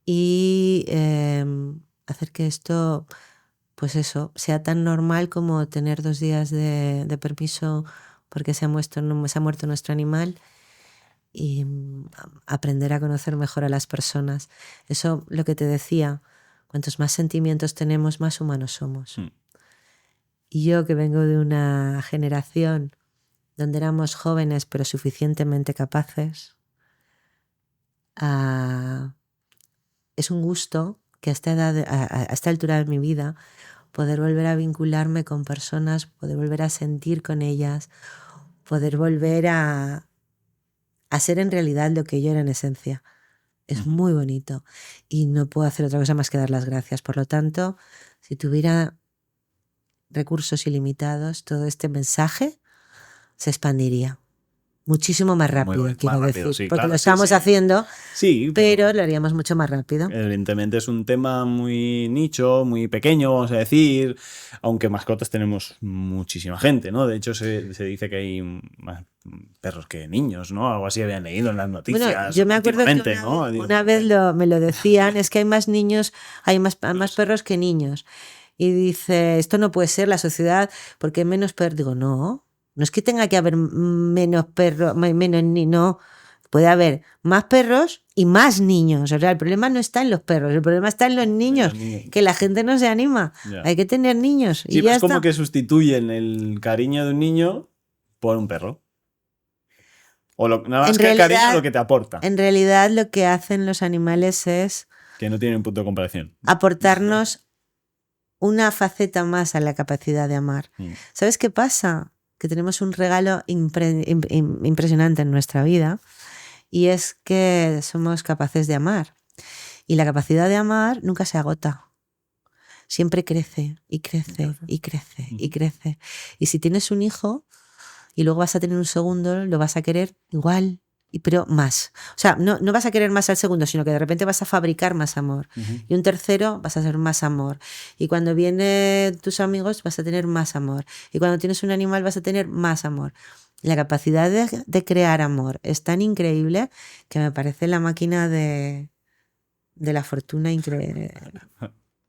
y hacer que esto, pues eso, sea tan normal como tener 2 días de permiso porque se ha muerto nuestro animal y aprender a conocer mejor a las personas. Eso, lo que te decía, cuantos más sentimientos tenemos, más humanos somos. Y yo, que vengo de una generación donde éramos jóvenes pero suficientemente capaces, es un gusto que a esta altura de mi vida poder volver a vincularme con personas, poder volver a sentir con ellas, poder volver a ser en realidad lo que yo era en esencia. Es muy bonito y no puedo hacer otra cosa más que dar las gracias. Por lo tanto, si tuviera recursos ilimitados, todo este mensaje se expandiría muchísimo más rápido, quiero decir, sí, porque claro, lo estamos haciendo, sí, pero lo haríamos mucho más rápido. Evidentemente es un tema muy nicho, muy pequeño, vamos a decir, aunque mascotas tenemos muchísima gente, ¿no? De hecho, se dice que hay más perros que niños, ¿no? Algo así habían leído en las noticias. Bueno, yo me acuerdo que una vez me lo decían, es que hay más niños, hay más perros que niños. Y dice, esto no puede ser la sociedad, porque hay menos perros. Digo, no es que tenga que haber menos perros, menos niños, no. Puede haber más perros y más niños. O sea, el problema no está en los perros, el problema está en los niños, que la gente no se anima. Yeah. Hay que tener niños. Sí, y ya es como que sustituyen el cariño de un niño por un perro. O nada más que el cariño lo que te aporta. En realidad lo que hacen los animales es... Que no tienen punto de comparación. Aportarnos una faceta más a la capacidad de amar. ¿Sabes qué pasa? Que tenemos un regalo impresionante en nuestra vida y es que somos capaces de amar. Y la capacidad de amar nunca se agota. Siempre crece y crece y crece y crece. Y si tienes un hijo y luego vas a tener un segundo, lo vas a querer igual, pero más. O sea, no vas a querer más al segundo, sino que de repente vas a fabricar más amor. Y un tercero vas a hacer más amor. Y cuando vienen tus amigos vas a tener más amor. Y cuando tienes un animal vas a tener más amor. La capacidad de crear amor es tan increíble que me parece la máquina de la fortuna increíble.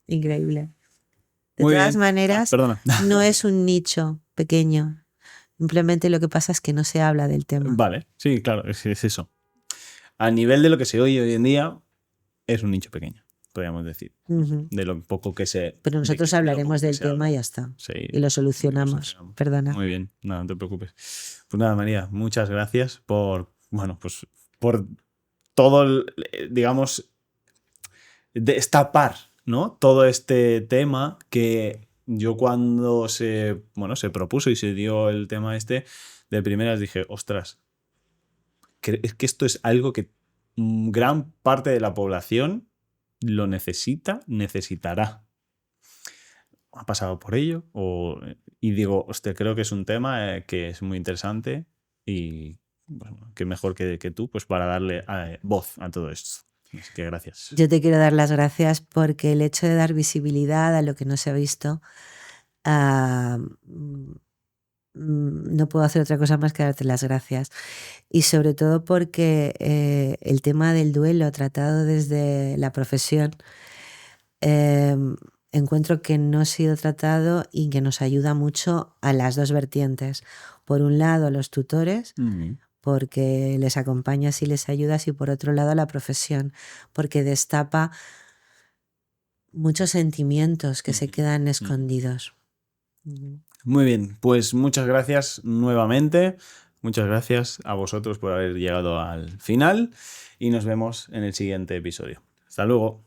De Muy todas bien. maneras, Perdona. no es un nicho pequeño. Simplemente lo que pasa es que no se habla del tema. Vale, sí, claro, es eso. A nivel de lo que se oye hoy en día, es un nicho pequeño, podríamos decir. Ujú. De lo poco que se... Pero nosotros hablaremos del tema y ya está. Sí, Y lo solucionamos. Perdona. Muy bien, no te preocupes. Pues nada, María, muchas gracias por, bueno, pues por todo, digamos, destapar, ¿no? Todo este tema que yo cuando se propuso y se dio el tema este, de primeras dije, ostras, es que esto es algo que gran parte de la población lo necesitará. Ha pasado por ello y digo, hostia, creo que es un tema que es muy interesante y bueno, qué mejor que tú pues para darle voz a todo esto. Así que gracias. Yo te quiero dar las gracias porque el hecho de dar visibilidad a lo que no se ha visto, no puedo hacer otra cosa más que darte las gracias. Y sobre todo porque el tema del duelo tratado desde la profesión, encuentro que no ha sido tratado y que nos ayuda mucho a las dos vertientes. Por un lado a los tutores, porque les acompañas y les ayudas, y por otro lado a la profesión, porque destapa muchos sentimientos que se quedan escondidos. Muy bien, pues muchas gracias nuevamente. Muchas gracias a vosotros por haber llegado al final y nos vemos en el siguiente episodio. Hasta luego.